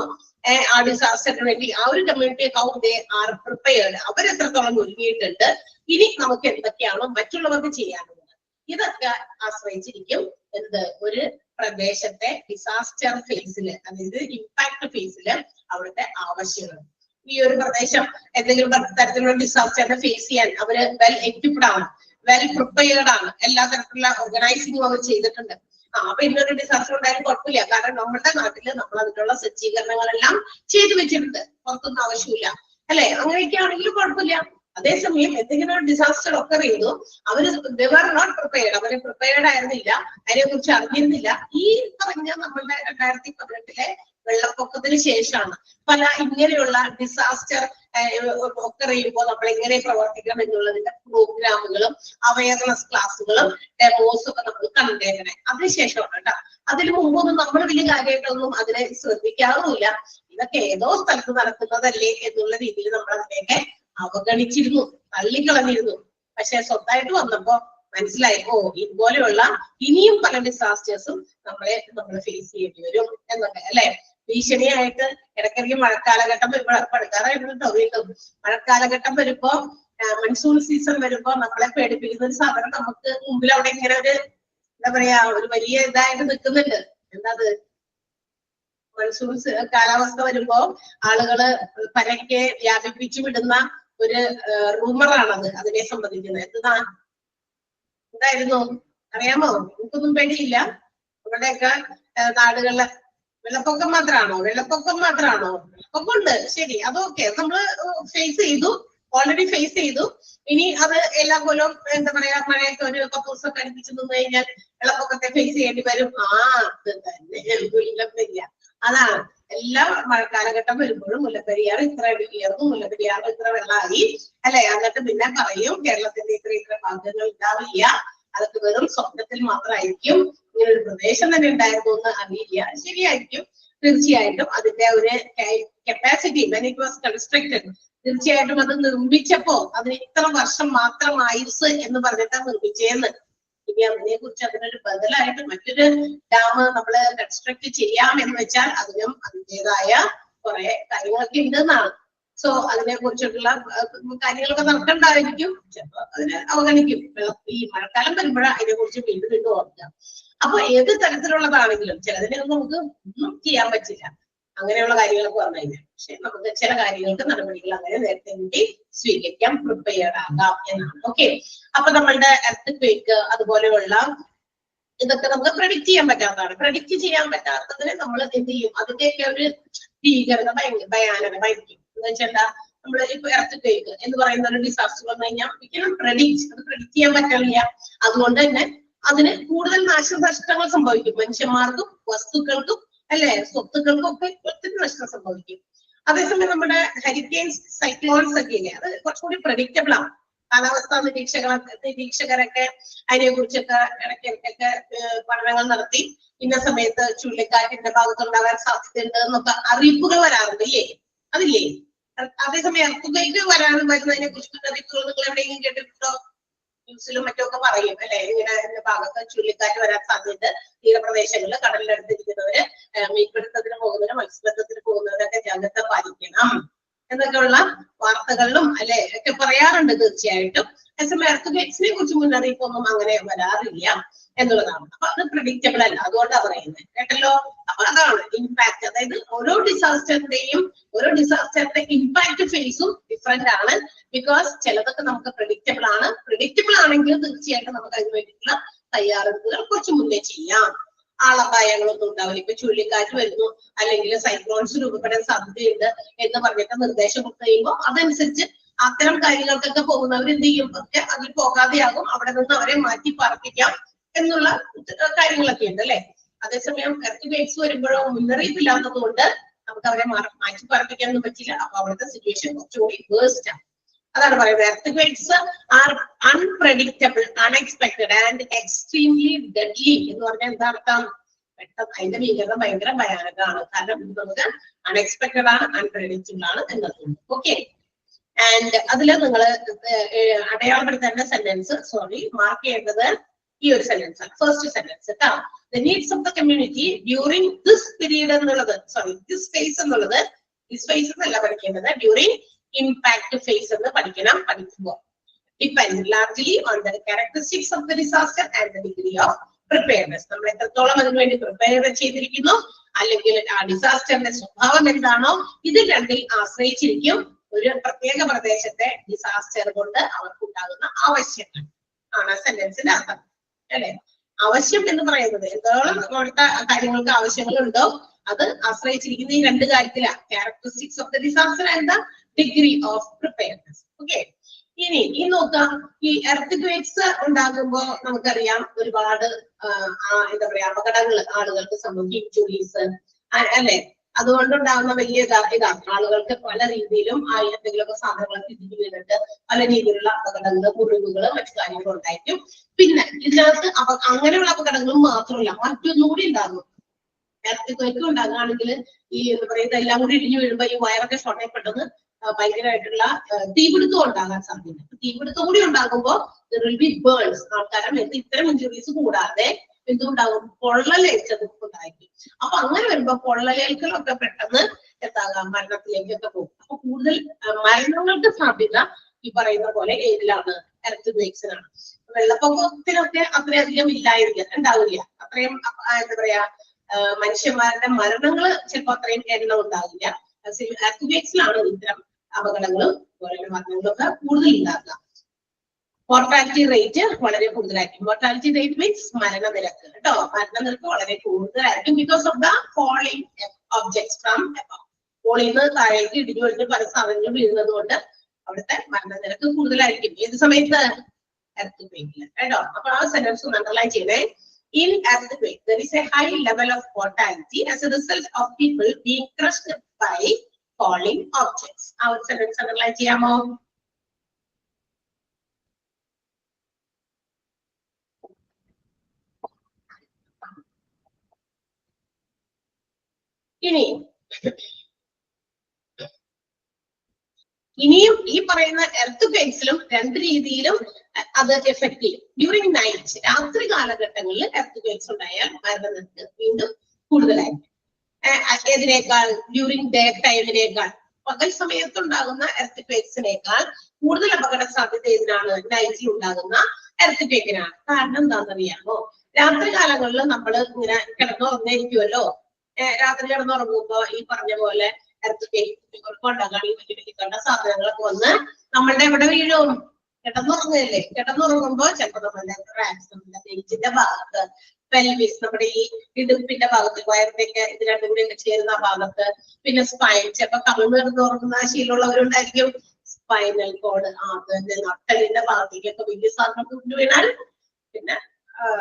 ആ ഡിസാസ്റ്ററിന് വേണ്ടി ആ ഒരു community how they are prepared, അവരെത്രത്തോളം ഒരുങ്ങിയിട്ടുണ്ട്, ഇനി നമുക്ക് എന്തൊക്കെയാണോ മറ്റുള്ളവർക്ക് ചെയ്യാനുള്ളത്, ഇതൊക്കെ ആശ്രയിച്ചിരിക്കും എന്ത് ഒരു പ്രദേശത്തെ ഡിസാസ്റ്റർ ഫേസില്, അതായത് ഇമ്പാക്ട് ഫേസില് അവിടുത്തെ ആവശ്യങ്ങൾ. ഈ ഒരു പ്രദേശം എന്തെങ്കിലും തരത്തിലുള്ള ഡിസാസ്റ്ററിനെ ഫേസ് ചെയ്യാൻ അവര് വെൽ എക്വിപ്ഡ് ആണ്, വെൽ പ്രിപ്പയർഡ് ആണ്, എല്ലാ തരത്തിലുള്ള ഓർഗനൈസിംഗും അവർ ചെയ്തിട്ടുണ്ട്. അപ്പൊ ഇന്നൊരു ഡിസാസ്റ്റർ ഉണ്ടായാലും കുഴപ്പമില്ല, കാരണം നമ്മുടെ നാട്ടില് നമ്മൾ അതിനുള്ള സജ്ജീകരണങ്ങളെല്ലാം ചെയ്തു വെച്ചിട്ടുണ്ട്, പുറത്തൊന്നും ആവശ്യമില്ല അല്ലെ. അങ്ങനെയൊക്കെ ആണെങ്കിലും കുഴപ്പമില്ല. അതേസമയം എന്തെങ്കിലും ഒരു ഡിസാസ്റ്റർ ഒക്കെ ചെയ്തു, അവര് നോട്ട് പ്രിപ്പയർഡ്, അവര് പ്രിപ്പയർഡ് ആയിരുന്നില്ല, അതിനെ കുറിച്ച് അറിഞ്ഞിരുന്നില്ല. ഈ പറഞ്ഞ നമ്മളുടെ 2018 വെള്ളപ്പൊക്കത്തിന് ശേഷമാണ് പല ഇങ്ങനെയുള്ള ഡിസാസ്റ്റർ ഒക്കെ ചെയ്യുമ്പോൾ നമ്മൾ എങ്ങനെ പ്രവർത്തിക്കണം എന്നുള്ളതിന്റെ പ്രോഗ്രാമുകളും അവയർനെസ് ക്ലാസ്സുകളും ഡെമോസും ഒക്കെ നമ്മൾ കണ്ടേക്കണേ. അതിനുശേഷമാണ് കേട്ടോ. അതിനു മുമ്പൊന്നും നമ്മൾ വലിയ കാര്യമായിട്ടൊന്നും അതിനെ ശ്രദ്ധിക്കാറുമില്ല. ഇതൊക്കെ ഏതോ സ്ഥലത്ത് നടക്കുന്നതല്ലേ എന്നുള്ള രീതിയിൽ നമ്മൾ അതിനെയൊക്കെ അവഗണിച്ചിരുന്നു, തള്ളിക്കളഞ്ഞിരുന്നു. പക്ഷെ സ്വന്തമായിട്ട് വന്നപ്പോ മനസ്സിലായി, ഓ ഇതുപോലെയുള്ള ഇനിയും പല ഡിസാസ്റ്റേഴ്സും നമ്മൾ ഫേസ് ചെയ്യേണ്ടി വരും എന്നൊക്കെ അല്ലെ. ഭീഷണിയായിട്ട് ഇടയ്ക്കിടയ്ക്ക് മഴക്കാലഘട്ടം പടുക്കാറായിരുന്നു വീണ്ടും. മഴക്കാലഘട്ടം വരുമ്പോ, മൺസൂൺ സീസൺ വരുമ്പോ നമ്മളെ പേടിപ്പിക്കുന്ന ഒരു സാധനം നമുക്ക് മുമ്പിൽ അവിടെ ഇങ്ങനെ ഒരു എന്താ പറയാ ഒരു വലിയ ഇതായിട്ട് നിൽക്കുന്നുണ്ട്. എന്താ അത്? മൺസൂൺ കാലാവസ്ഥ വരുമ്പോ ആളുകള് പരക്കെ വ്യാപിപ്പിച്ചു വിടുന്ന ഒരു റൂമറാണത്, അതിനെ സംബന്ധിക്കുന്നത്. എന്തായിരുന്നു അറിയാമോ? എനിക്കൊന്നും പേടിയില്ല. ഇവിടെയൊക്കെ നാടുകളിലെ വെള്ളപ്പൊക്കം മാത്രാണോ? വെള്ളപ്പൊക്കം ഉണ്ട്, ശരി, അതൊക്കെ നമ്മള് ഫേസ് ചെയ്തു. ഓൾറെഡി ഫേസ് ചെയ്തു. ഇനി അത് എല്ലാ കൊല്ലവും എന്താ പറയാ മഴയൊക്കെ ഒരു കപ്പൂസൊക്കെ അടുപ്പിച്ച് നിന്ന് കഴിഞ്ഞാൽ വെള്ളപ്പൊക്കത്തെ ഫേസ് ചെയ്യേണ്ടി വരും. അത് തന്നെ മുല്ലപ്പെരിയ. അതാണ് എല്ലാ മഴക്കാലഘട്ടം വരുമ്പോഴും മുല്ലപ്പെരിയാർ ഇത്ര ഉയർന്നു, മുല്ലപ്പെരിയാർ ഇത്ര വെള്ളമായി അല്ലെ. എന്നിട്ട് പിന്നെ പറയും കേരളത്തിന്റെ ഇത്ര ഭാഗങ്ങൾ ഉണ്ടാവില്ല, അതൊക്കെ വെറും സ്വപ്നത്തിൽ മാത്രമായിരിക്കും, ഇങ്ങനെ ഒരു പ്രദേശം തന്നെ ഉണ്ടായിരുന്നു എന്ന് അറിയില്ല. ശരിയായിരിക്കും, തീർച്ചയായിട്ടും അതിന്റെ ഒരു capacity when it was constructed, തീർച്ചയായിട്ടും അത് നിർമ്മിച്ചപ്പോ അതിന് ഇത്ര വർഷം മാത്രം ആയുസ് എന്ന് പറഞ്ഞിട്ടാണ് നിർമ്മിച്ചേന്ന്. ഇനി അതിനെ കുറിച്ച് അതിനൊരു ബദലായിട്ട് മറ്റൊരു ഡാം നമ്മള് കൺസ്ട്രക്ട് ചെയ്യാം എന്ന് വെച്ചാൽ അതിനും അതിൻ്റെതായ കുറെ കാര്യങ്ങളൊക്കെ ഉണ്ടെന്നാണ്. സോ അതിനെ കുറിച്ചിട്ടുള്ള കാര്യങ്ങളൊക്കെ നടക്കണ്ടായിരിക്കും, ചിലപ്പോ അതിനെ അവഗണിക്കും. ഈ മഴക്കാലം വരുമ്പോഴാണ് അതിനെ കുറിച്ച് വീണ്ടും വീണ്ടും ഓർക്കുക. അപ്പൊ ഏത് തരത്തിലുള്ളതാണെങ്കിലും ചിലതിനൊന്നും നമുക്ക് ഒന്നും ചെയ്യാൻ പറ്റില്ല, അങ്ങനെയുള്ള കാര്യങ്ങളൊക്കെ വന്നു കഴിഞ്ഞാൽ. പക്ഷെ നമുക്ക് ചില കാര്യങ്ങൾക്ക് നടപടികൾ അങ്ങനെ നേരത്തെ കൂടി സ്വീകരിക്കാം, പ്രിപ്പയർഡ് ആകാം എന്നാണ്. ഓക്കെ, അപ്പൊ നമ്മളുടെ എർത്ത് അതുപോലെയുള്ള ഇതൊക്കെ നമുക്ക് പ്രെഡിക്റ്റ് ചെയ്യാൻ പറ്റാത്തതാണ്. പ്രെഡിക്റ്റ് ചെയ്യാൻ പറ്റാത്തതിന് നമ്മൾ എന്ത് ചെയ്യും, അതിന്റെയൊക്കെ ഒരു ഭീകരത ഭയാനകമായിരിക്കും. എന്ന് വെച്ചാൽ നമ്മൾ ഇപ്പൊ എർത്ത് എന്ന് പറയുന്ന ഒരു ഡിസാസ്റ്റർ വന്നു കഴിഞ്ഞാൽ ഒരിക്കലും പ്രെഡിക്റ്റ് ചെയ്യാൻ പറ്റില്ല. അതുകൊണ്ട് തന്നെ അതിന് കൂടുതൽ നാശനഷ്ടങ്ങൾ സംഭവിക്കും, മനുഷ്യന്മാർക്കും വസ്തുക്കൾക്കും അല്ലെ സ്വത്തുക്കൾക്കും ഒക്കെ ഒത്തിരി നഷ്ടം സംഭവിക്കും. അതേസമയം നമ്മുടെ ഹരിക്കെയിൻസ്, സൈക്ലോൺസ് ഒക്കെ ഇല്ലേ, അത് കുറച്ചുകൂടി പ്രെഡിക്റ്റബിൾ ആണ്. കാലാവസ്ഥാ നിരീക്ഷകരൊക്കെ അതിനെ കുറിച്ചൊക്കെ ഇടയ്ക്കിടയ്ക്കൊക്കെ പഠനങ്ങൾ നടത്തി ഇന്ന സമയത്ത് ചുഴലിക്കാറ്റിന്റെ ഭാഗത്തുണ്ടാകാൻ സാധ്യതയുണ്ട് എന്നൊക്കെ അറിയിപ്പുകൾ വരാറുണ്ട് ഇല്ലേ, അതില്ലേ. അതേസമയം എർത്തുകൾക്ക് വരുന്നതിനെ കുറിച്ചിട്ട് അറിയിപ്പുകൾ നിങ്ങൾ എവിടെയെങ്കിലും കേട്ടിട്ടുണ്ടോ? ന്യൂസിലും മറ്റുമൊക്കെ പറയും അല്ലെ, ഇങ്ങനെ ഭാഗത്ത് ചുഴലിക്കാറ്റ് വരാൻ സാധ്യത, തീരപ്രദേശങ്ങളിൽ കടലിനടുത്തിരിക്കുന്നവര് മീൻപിടുത്തത്തിന് പോകുന്നവര് മത്സ്യബന്ധനത്തിന് പോകുന്നവരൊക്കെ ജാഗ്രത പാലിക്കണം എന്നൊക്കെയുള്ള വാർത്തകളിലും അല്ലെ ഒക്കെ പറയാറുണ്ട്. തീർച്ചയായിട്ടും എർത്തുകേക്സിനെ കുറിച്ച് മുന്നറിയിപ്പൊന്നും അങ്ങനെ വരാറില്ല എന്നുള്ളതാണ്. അപ്പൊ അത് പ്രെഡിക്റ്റബിൾ അല്ല, അതുകൊണ്ടാണ് പറയുന്നത് കേട്ടല്ലോ. അപ്പൊ അതാണ് ഇമ്പാക്ട്, അതായത് ഓരോ ഡിസാസ്റ്ററിന്റെ ഇമ്പാക്ട് ഫേസും ഡിഫറെന്റ് ആണ്. ബിക്കോസ് ചിലതൊക്കെ നമുക്ക് പ്രെഡിക്റ്റബിൾ ആണ്. പ്രെഡിക്റ്റബിൾ ആണെങ്കിൽ തീർച്ചയായിട്ടും നമുക്ക് അതിന് വേണ്ടിയിട്ടുള്ള തയ്യാറെടുപ്പുകൾ കുറച്ച് മുന്നേ ചെയ്യാം. ആളപായങ്ങളൊന്നും ഉണ്ടാവില്ല. ഇപ്പൊ ചുഴലിക്കാറ്റ് വരുന്നു അല്ലെങ്കിൽ സൈക്ലോൺസ് രൂപപ്പെടാൻ സാധ്യതയുണ്ട് എന്ന് പറഞ്ഞിട്ട് നിർദ്ദേശം കൊടുത്തു കഴിയുമ്പോൾ അതനുസരിച്ച് അത്തരം കാര്യങ്ങൾക്കൊക്കെ പോകുന്നവർ എന്ത് ചെയ്യും, ഒക്കെ അതിൽ പോകാതെയാകും, അവിടെ നിന്ന് അവരെ മാറ്റി പാർപ്പിക്കാം എന്നുള്ള കാര്യങ്ങളൊക്കെ ഉണ്ട് അല്ലെ. അതേസമയം എർത്ത് വരുമ്പോഴോ മുന്നറിയിപ്പില്ലാത്തത് കൊണ്ട് നമുക്ക് അവരെ മാറ്റി പാർപ്പിക്കാനൊന്നും പറ്റില്ല. അപ്പൊ അവിടുത്തെ സിറ്റുവേഷൻ കുറച്ചുകൂടി വേഴ്സ്റ്റ് ആണ്. അതാണ് പറയുന്നത്, earth are unpredictable, unexpected and extremely deadly എന്ന് പറഞ്ഞാൽ എന്താ അർത്ഥം? പെട്ടെന്ന് അതിന്റെ ഭീകരത ഭയങ്കര ഭയാനകമാണ്. കാരണം ഇത് നമുക്ക് അൺഎക്സ്പെക്ടഡ് ആണ്, അൺപ്രെഡിക്റ്റബിൾ ആണ് എന്നതുകൊണ്ട്. ഓക്കെ, ആൻഡ് അതില് നിങ്ങൾ അടയാളപ്പെടുത്തേണ്ട സെന്റൻസ് മാർക്ക് ചെയ്യേണ്ടത് ഈ ഒരു സെന്റൻസ് ആണ്, ഫസ്റ്റ് സെന്റൻസ് കേട്ടോ. The needs of the community during this period എന്നുള്ളത് this phase എന്നുള്ളത് this phase എന്നല്ല പഠിക്കേണ്ടത്, during impact phase എന്ന് പഠിക്കുമ്പോൾ depends largely on the characteristics of the disaster and the degree of preparedness. നമ്മൾ എത്രത്തോളം അതിനുവേണ്ടി പ്രിപ്പയർ ചെയ്തിരിക്കുന്നു അല്ലെങ്കിൽ ആ ഡിസാസ്റ്ററിന്റെ സ്വഭാവം എന്താണോ, ഇത് രണ്ടിൽ ആശ്രയിച്ചിരിക്കും ഒരു പ്രത്യേക പ്രദേശത്തെ ഡിസാസ്റ്റർ കൊണ്ട് അവർക്കുണ്ടാകുന്ന ആവശ്യങ്ങൾ ആണ് സെന്റൻസിന്റെ അർത്ഥം അല്ലെ. ആവശ്യം എന്ന് പറയുന്നത് എന്തോളം അവിടുത്തെ കാര്യങ്ങൾക്ക് ആവശ്യങ്ങളുണ്ടോ അത് ആശ്രയിച്ചിരിക്കുന്ന ഈ രണ്ട് കാര്യത്തിലാണ്, characteristics of the disaster and the degree of preparedness. Okay, ഇനി നോക്കാം, ഈ എർത്ത് ഉണ്ടാകുമ്പോ നമുക്കറിയാം ഒരുപാട് എന്താ പറയാ അപകടങ്ങൾ ആളുകൾക്ക് സംഭവിക്കും, ഇഞ്ചുറീസ് അല്ലെ. അതുകൊണ്ടുണ്ടാകുന്ന വലിയ ഇതാണ് ആളുകൾക്ക് പല രീതിയിലും എന്തെങ്കിലുമൊക്കെ സാധനങ്ങളൊക്കെ ഇടിഞ്ഞു വീണിട്ട് പല രീതിയിലുള്ള അപകടങ്ങൾ, മുറിവുകള്, മറ്റു കാര്യങ്ങളും ഉണ്ടായിരിക്കും. പിന്നെ ഇതിനകത്ത് അങ്ങനെയുള്ള അപകടങ്ങളും മാത്രമല്ല മറ്റൊന്നുകൂടി ഉണ്ടാകും. എർത്ത് ഉണ്ടാകുകയാണെങ്കിൽ ഈ എന്താ പറയുക ഇതെല്ലാം കൂടി ഇടിഞ്ഞു വീഴുമ്പോ ഈ വയറൊക്കെ ഷോർട്ടായിപ്പെട്ടെന്ന് ഭയങ്കരമായിട്ടുള്ള തീപിടുത്തം ഉണ്ടാകാൻ സാധ്യത. തീപിടുത്തം കൂടി ഉണ്ടാകുമ്പോൾ ബേൺസ്, ആൾക്കാരെ ഇത്തരം ഇഞ്ചുറീസ് കൂടാതെ എന്തുണ്ടാകും, പൊള്ളലേൽക്കതൊക്കെ ഉണ്ടായിരിക്കും. അപ്പൊ അങ്ങനെ വരുമ്പോ പൊള്ളലേൽക്കലൊക്കെ പെട്ടെന്ന് എന്താകാം, മരണത്തിലേക്കൊക്കെ പോകും. അപ്പൊ കൂടുതൽ മരണങ്ങൾക്ക് സാധ്യത ഈ പറയുന്ന പോലെ ഏതിലാണ്, എർത്ത് വെള്ളപ്പൊക്കത്തിനൊക്കെ അത്രയധികം ഉണ്ടാവില്ല, അത്രയും എന്താ പറയാ മനുഷ്യന്മാരുടെ മരണങ്ങൾ ചിലപ്പോ അത്രയും എണ്ണം ഉണ്ടാവില്ല. എർത്ത് ഇത്തരം അപകടങ്ങളും മരണങ്ങളും ഒക്കെ കൂടുതൽ ഉണ്ടാക്കുക. മോർട്ടാലിറ്റി റേറ്റ് വളരെ കൂടുതലായിരിക്കും. മോർട്ടാലിറ്റി റേറ്റ് മീൻസ് മരണനിരക്ക് കേട്ടോ, മരണനിരക്ക് വളരെ കൂടുതലായിരിക്കും. Because of the falling objects from above, ഫോളിൽ നിന്ന് താഴേക്ക് ഇടിഞ്ഞു വീഴുന്ന പല സാധനങ്ങളും വീഴുന്നത് കൊണ്ട് അവിടുത്തെ മരണനിരക്ക് കൂടുതലായിരിക്കും. ഏത് സമയത്ത്? എർത്ത് കേട്ടോ. അപ്പൊ ആ സെന്റൻസ് അണ്ടർലൈൻ ചെയ്യണേ. In earthquake, there is a high level of mortality as a result of people being crushed by falling objects. ആ ഒരു സെന്റൻസ് അണ്ടർലൈൻ ചെയ്യാമോ? ഇനിയും ഈ പറയുന്ന എർത്ത് രണ്ട് രീതിയിലും അത് എഫക്ട് ചെയ്യും. ഡ്യൂറിങ് നൈറ്റ്, രാത്രി കാലഘട്ടങ്ങളിൽ എർത്ത് ഉണ്ടായാൽ മരണനിരക്ക് വീണ്ടും കൂടുതലായിരിക്കും. ഏതിനേക്കാൾ? ഡ്യൂറിങ് ഡേ ടൈമിനേക്കാൾ. പകൽ സമയത്തുണ്ടാകുന്ന എർത്ത് കൂടുതൽ അപകട സാധ്യത ഏതിനാണ്? നൈറ്റിൽ ഉണ്ടാകുന്ന എർത്ത് കാരണം എന്താണെന്നറിയാമോ? രാത്രി കാലങ്ങളിൽ നമ്മൾ ഇങ്ങനെ കിടന്നുറങ്ങിയിരിക്കുമല്ലോ. രാത്രി കിടന്നുറങ്ങുമ്പോ ഈ പറഞ്ഞ പോലെ കൊണ്ടാകാണെങ്കിൽ വലിയ വലിയ കണ്ട സാധനങ്ങളൊക്കെ വന്ന് നമ്മളുടെ ഇവിടെ വീഴും. കിടന്നുറങ്ങല്ലേ, കിടന്നുറങ്ങുമ്പോ ചിലപ്പോ നമ്മളുടെ നെഞ്ചിന്റെ ഭാഗത്ത്, പെൽവിസ്, നമ്മുടെ ഈ ഇടുപ്പിന്റെ ഭാഗത്ത്, വയറിന്റെയൊക്കെ ഇത് രണ്ടും കൂടി ചേരുന്ന ഭാഗത്ത്, പിന്നെ സ്പൈൻ, ചിലപ്പോ കമിഴ്ന്ന് കിടന്നുറങ്ങുന്ന ശീലമുള്ളവരുണ്ടായിരിക്കും. സ്പൈനൽ കോഡ്, അതിന്റെ നട്ടലിന്റെ ഭാഗത്തേക്കൊക്കെ വലിയ സാധനം വീണാൽ പിന്നെ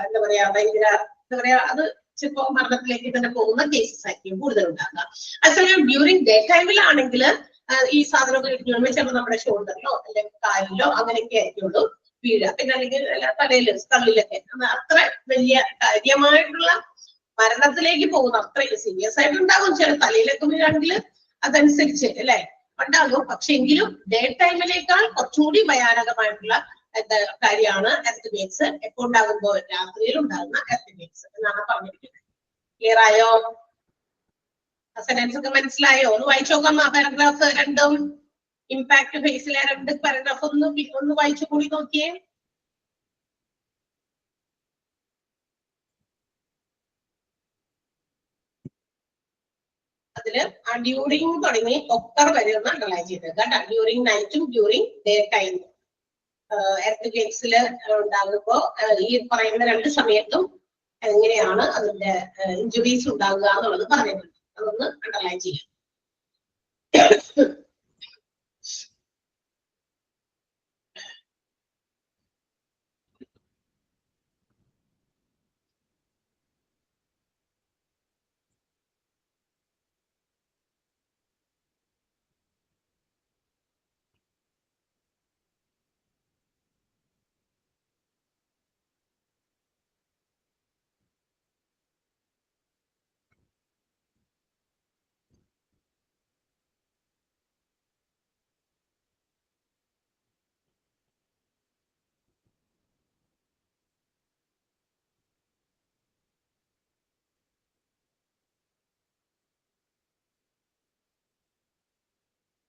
എന്താ പറയാ, ഭയങ്കര എന്താ പറയാ, അത് ചിലപ്പോ മരണത്തിലേക്ക് തന്നെ പോകുന്ന കേസസ് ആയിരിക്കും കൂടുതൽ ഉണ്ടാകുക. അതേസമയം ഡ്യൂറിങ് ഡേ ടൈമിലാണെങ്കിൽ ഈ സാധനമൊക്കെ ഇരിക്കുമ്പോൾ ചിലപ്പോൾ നമ്മുടെ ഷോൾഡറിലോ അല്ലെങ്കിൽ കാലിലോ അങ്ങനെയൊക്കെ ആയിരിക്കുള്ളൂ വീഴുക. പിന്നെ അല്ലെങ്കിൽ തലയില്, സ്കള്ളിലൊക്കെ അത്ര വലിയ കാര്യമായിട്ടുള്ള മരണത്തിലേക്ക് പോകുന്ന അത്ര സീരിയസ് ആയിട്ട് ഉണ്ടാകും. ചില തലയിലൊക്കെ വീഴാണെങ്കിൽ അതനുസരിച്ച് അല്ലെ ഉണ്ടാകും. പക്ഷെ എങ്കിലും ഡേ ടൈമിനേക്കാൾ കുറച്ചുകൂടി ഭയാനകമായിട്ടുള്ള കാര്യമാണ് എർത്ത് എപ്പോ ഉണ്ടാകുമ്പോൾ? രാത്രിയിൽ ഉണ്ടാകുന്ന എർത്ത് എന്നാണ് പറഞ്ഞിരിക്കുന്നത്. ക്ലിയർ ആയോ? സെന്റൻസ് ഒക്കെ മനസ്സിലായോ? ഒന്ന് വായിച്ചു നോക്കാം. ആ പാരഗ്രാഫ് രണ്ടും, ഇമ്പാക്ട് ഫേസിലെ രണ്ട് പാരഗ്രാഫ് ഒന്ന് വായിച്ചു കൂടി നോക്കിയേ. അതില് ആ ഡ്യൂറിങ് തുടങ്ങി ഒക്കർ വരെ ഒന്ന് അണ്ടർലൈൻ ചെയ്തത് കേട്ടോ. ഡ്യൂറിങ് നൈറ്റും ഡ്യൂറിങ് ഡേ ടൈമും എർത്ത് ഉണ്ടാകുമ്പോ ഈ പറയുന്ന രണ്ട് സമയത്തും എങ്ങനെയാണ് അതിന്റെ ഇഞ്ചുറീസ് ഉണ്ടാകുക എന്നുള്ളത് പറഞ്ഞിട്ടുണ്ട്. അതൊന്ന് അണ്ടർലൈൻ ചെയ്യാം.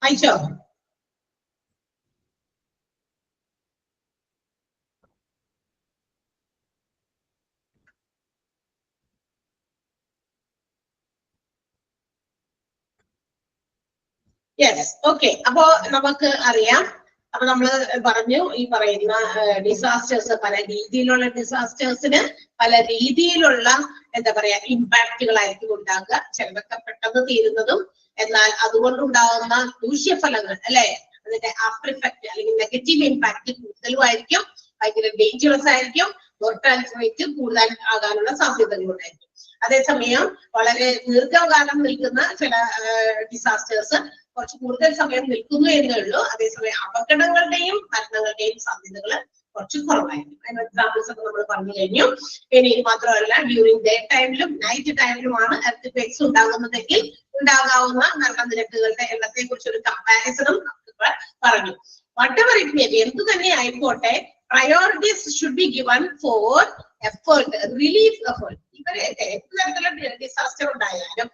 വായിച്ചോ? Yes, okay. അപ്പോ നമുക്ക് അറിയാം. അപ്പൊ നമ്മള് പറഞ്ഞു ഈ പറയുന്ന ഡിസാസ്റ്റേഴ്സ്, പല രീതിയിലുള്ള ഡിസാസ്റ്റേഴ്സിന് പല രീതിയിലുള്ള എന്താ പറയാ ഇമ്പാക്റ്റുകളായിരിക്കും ഉണ്ടാകുക. ചിലതൊക്കെ പെട്ടെന്ന് തീരുന്നതും എന്നാൽ അതുകൊണ്ടുണ്ടാകുന്ന ദൂഷ്യഫലങ്ങൾ അല്ലെ, അതിന്റെ ആഫ്റ്റർ ഇഫക്റ്റ് അല്ലെങ്കിൽ നെഗറ്റീവ് ഇമ്പാക്ട് കൂടുതലുമായിരിക്കും. ഭയങ്കര ഡേഞ്ചറസ് ആയിരിക്കും. മോർട്ടാലിറ്റി റേറ്റ് കൂടുതൽ ആകാനുള്ള സാധ്യതകളുണ്ടായിരിക്കും. അതേസമയം വളരെ ദീർഘകാലം നിൽക്കുന്ന ചില ഡിസാസ്റ്റേഴ്സ് കുറച്ച് കൂടുതൽ സമയം നിൽക്കുന്നു എന്നേ ഉള്ളൂ. അതേസമയം അപകടങ്ങളുടെയും മരണങ്ങളുടെയും സാധ്യതകൾ കുറച്ച് കുറവായിരിക്കും. അതിന് എക്സാമ്പിൾസ് ഒക്കെ നമ്മൾ പറഞ്ഞു കഴിഞ്ഞു. ഇനി മാത്രമല്ല ഡ്യൂറിങ് ഡേ ടൈമിലും നൈറ്റ് ടൈമിലുമാണ് എർത്ത് ഉണ്ടാകുന്നതെങ്കിൽ ഉണ്ടാകാവുന്ന മരണനിരക്കുകളുടെ എണ്ണത്തെ കുറിച്ച് ഒരു കമ്പാരിസണും നമുക്ക് പറഞ്ഞു. whatever it may be, എന്തു തന്നെ ആയിക്കോട്ടെ, priorities should be given for effort, relief effort. ഇവരെ ഏത് തരത്തിലുള്ള ഡിസാസ്റ്റർ ഉണ്ടായാലും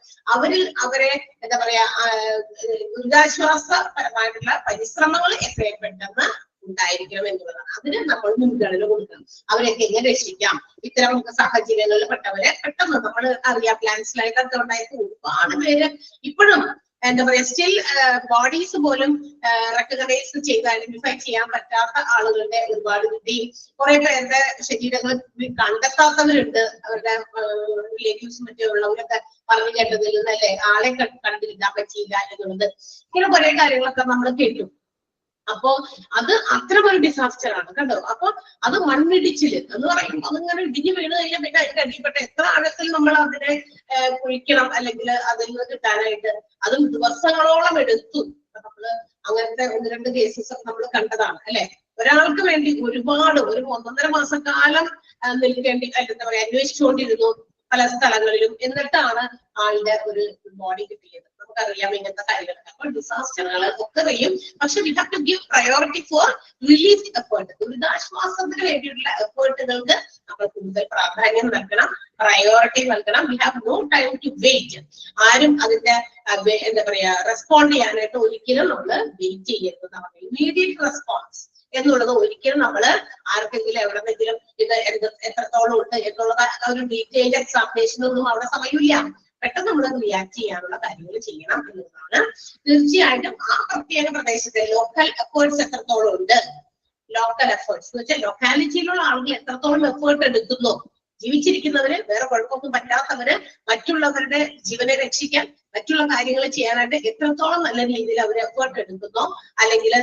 അവരെ എന്താ പറയാ ദുരിതാശ്വാസപരമായിട്ടുള്ള പരിശ്രമങ്ങൾ എത്രയും പെട്ടെന്ന് ഉണ്ടായിരിക്കണം എന്നുള്ളതാണ്. അതിന് നമ്മൾ മുൻഗണന കൊടുക്കണം. അവരെയൊക്കെ എങ്ങനെ രക്ഷിക്കാം, ഇത്തരം സാഹചര്യങ്ങളിൽ പെട്ടവരെ പെട്ടെന്ന് നമ്മൾ അറിയാം. ലാൻഡ് സ്ലൈഡ് ഒക്കെ ഉണ്ടായിട്ട് ഒരുപാട് പേര് ഇപ്പോഴും എന്താ പറയാ സ്റ്റിൽ ബോഡീസ് പോലും റെക്കഗ്നൈസ് ചെയ്ത് ഐഡന്റിഫൈ ചെയ്യാൻ പറ്റാത്ത ആളുകളുടെ ഒരുപാട് കിട്ടിയും കുറെ പേരുടെ ശരീരങ്ങൾ കണ്ടെത്താത്തവരുണ്ട്. അവരുടെ റിലേറ്റീവ്സ് മറ്റേ ഉള്ളവരൊക്കെ പറഞ്ഞു കേട്ടതിൽ നിന്നല്ലേ ആളെ കണ്ടിരിക്കാൻ പറ്റിയില്ല എന്നുള്ളത്. ഇങ്ങനെ കുറെ കാര്യങ്ങളൊക്കെ നമ്മൾ കേട്ടു. അപ്പോ അത് അത്തരമൊരു ഡിസാസ്റ്റർ ആണ് കണ്ടോ. അപ്പൊ അത് മണ്ണിടിച്ചില് എന്ന് പറയുമ്പോൾ അതിങ്ങനെ ഇടിഞ്ഞു വീണ് കഴിഞ്ഞാൽ പിന്നെ അതിന്റെ അടിപ്പെട്ട എത്ര ആഴത്തിൽ നമ്മൾ അതിനെ കുഴിക്കണം അല്ലെങ്കിൽ അതിൽ നിന്ന് കിട്ടാനായിട്ട് അതും ദിവസങ്ങളോളം എടുത്തു. നമ്മള് അങ്ങനത്തെ 1-2 കേസസ് നമ്മൾ കണ്ടതാണ് അല്ലെ. ഒരാൾക്ക് വേണ്ടി ഒരുപാട് ഒരു 1.5 മാസക്കാലം നിൽക്കേണ്ടി എന്താ പറയാ അന്വേഷിച്ചുകൊണ്ടിരുന്നു പല സ്ഥലങ്ങളിലും. എന്നിട്ടാണ് ആളുടെ ഒരു ബോഡി കിട്ടിയത്. നമുക്കറിയാം ഇങ്ങനത്തെ കാര്യങ്ങളൊക്കെ. അപ്പോൾ ഡിസാസ്റ്ററുകൾ ഒക്കെ അറിയും. പക്ഷെ we have to give priority for relief effort. ദുരിതാശ്വാസത്തിന് വേണ്ടിയിട്ടുള്ള എഫേർട്ടുകൾക്ക് നമ്മൾ കൂടുതൽ പ്രാധാന്യം നൽകണം, പ്രയോറിറ്റി നൽകണം. We have no time to wait. ആരും അതിന്റെ എന്താ പറയാ റെസ്പോണ്ട് ചെയ്യാനായിട്ട് ഒരിക്കലും നമ്മൾ വെയിറ്റ് ചെയ്യരുത്. ഇമ്മീഡിയറ്റ് റെസ്പോൺസ് എന്നുള്ളത് ഒരിക്കലും നമ്മള് ആർക്കെങ്കിലും എവിടെന്നെങ്കിലും ഇത് എത്രത്തോളം ഉണ്ട് എന്നുള്ള ഒരു ഡീറ്റെയിൽഡ് എക്സാമിനേഷനൊന്നും അവിടെ സമയമില്ല. പെട്ടെന്ന് നമ്മൾ റിയാക്ട് ചെയ്യാനുള്ള കാര്യങ്ങൾ ചെയ്യണം എന്നുള്ളതാണ്. തീർച്ചയായിട്ടും ആ പ്രത്യേക പ്രദേശത്തെ ലോക്കൽ എഫേർട്സ് എത്രത്തോളം ഉണ്ട്, ലോക്കൽ എഫേർട്സ് എന്ന് വെച്ചാൽ ലൊക്കാലിറ്റിയിലുള്ള ആളുകൾ എത്രത്തോളം എഫേർട്ട് എടുക്കുന്നു, ജീവിച്ചിരിക്കുന്നവര് വേറെ കുഴപ്പമൊന്നും പറ്റാത്തവര് മറ്റുള്ളവരുടെ ജീവനെ രക്ഷിക്കാൻ മറ്റുള്ള കാര്യങ്ങൾ ചെയ്യാനായിട്ട് എത്രത്തോളം നല്ല രീതിയിൽ അവർ എഫേർട്ട് എടുക്കുന്നോ അല്ലെങ്കിൽ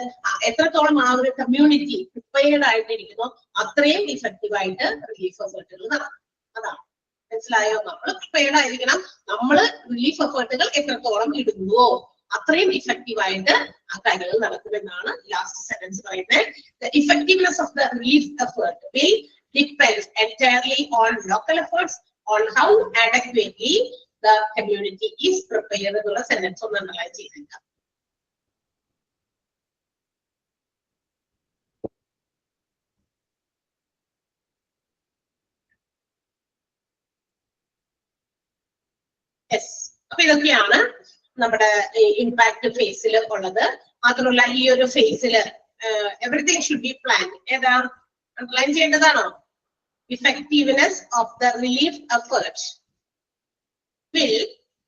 എത്രത്തോളം ആ ഒരു കമ്മ്യൂണിറ്റി പ്രിപ്പയർഡ് ആയിട്ടിരിക്കുന്നോ അത്രയും ഇഫക്റ്റീവായിട്ട് റിലീഫ് എഫേർട്ടുകൾ നടക്കും. അതാണ് മനസ്സിലായോ. നമ്മൾ പ്രിപ്പയർഡ് ആയിരിക്കണം. നമ്മള് റിലീഫ് എഫേർട്ടുകൾ എത്രത്തോളം ഇടുന്നുവോ അത്രയും ഇഫക്റ്റീവായിട്ട് ആ കാര്യങ്ങൾ നടക്കുമെന്നാണ് ലാസ്റ്റ് സെന്റൻസ് പറയുന്നത്. The effectiveness of the relief effort will depends entirely on local efforts on how adequately the community is prepared എന്നുള്ള സെന്റൻസ് ഒന്ന് അനലൈസ് ചെയ്തിട്ടുണ്ട്. യെസ്, അപ്പൊ ഇതൊക്കെയാണ് നമ്മുടെ ഇമ്പാക്ട് ഫേസിൽ ഉള്ളത്. മാത്രമല്ല ഈ ഒരു ഫേസിൽ എവറിത്തിങ് ഷുഡ് ബി പ്ലാൻ. ഏതാ underline ചെയ്യേണ്ടതാണോ? Effectiveness of the relief effort will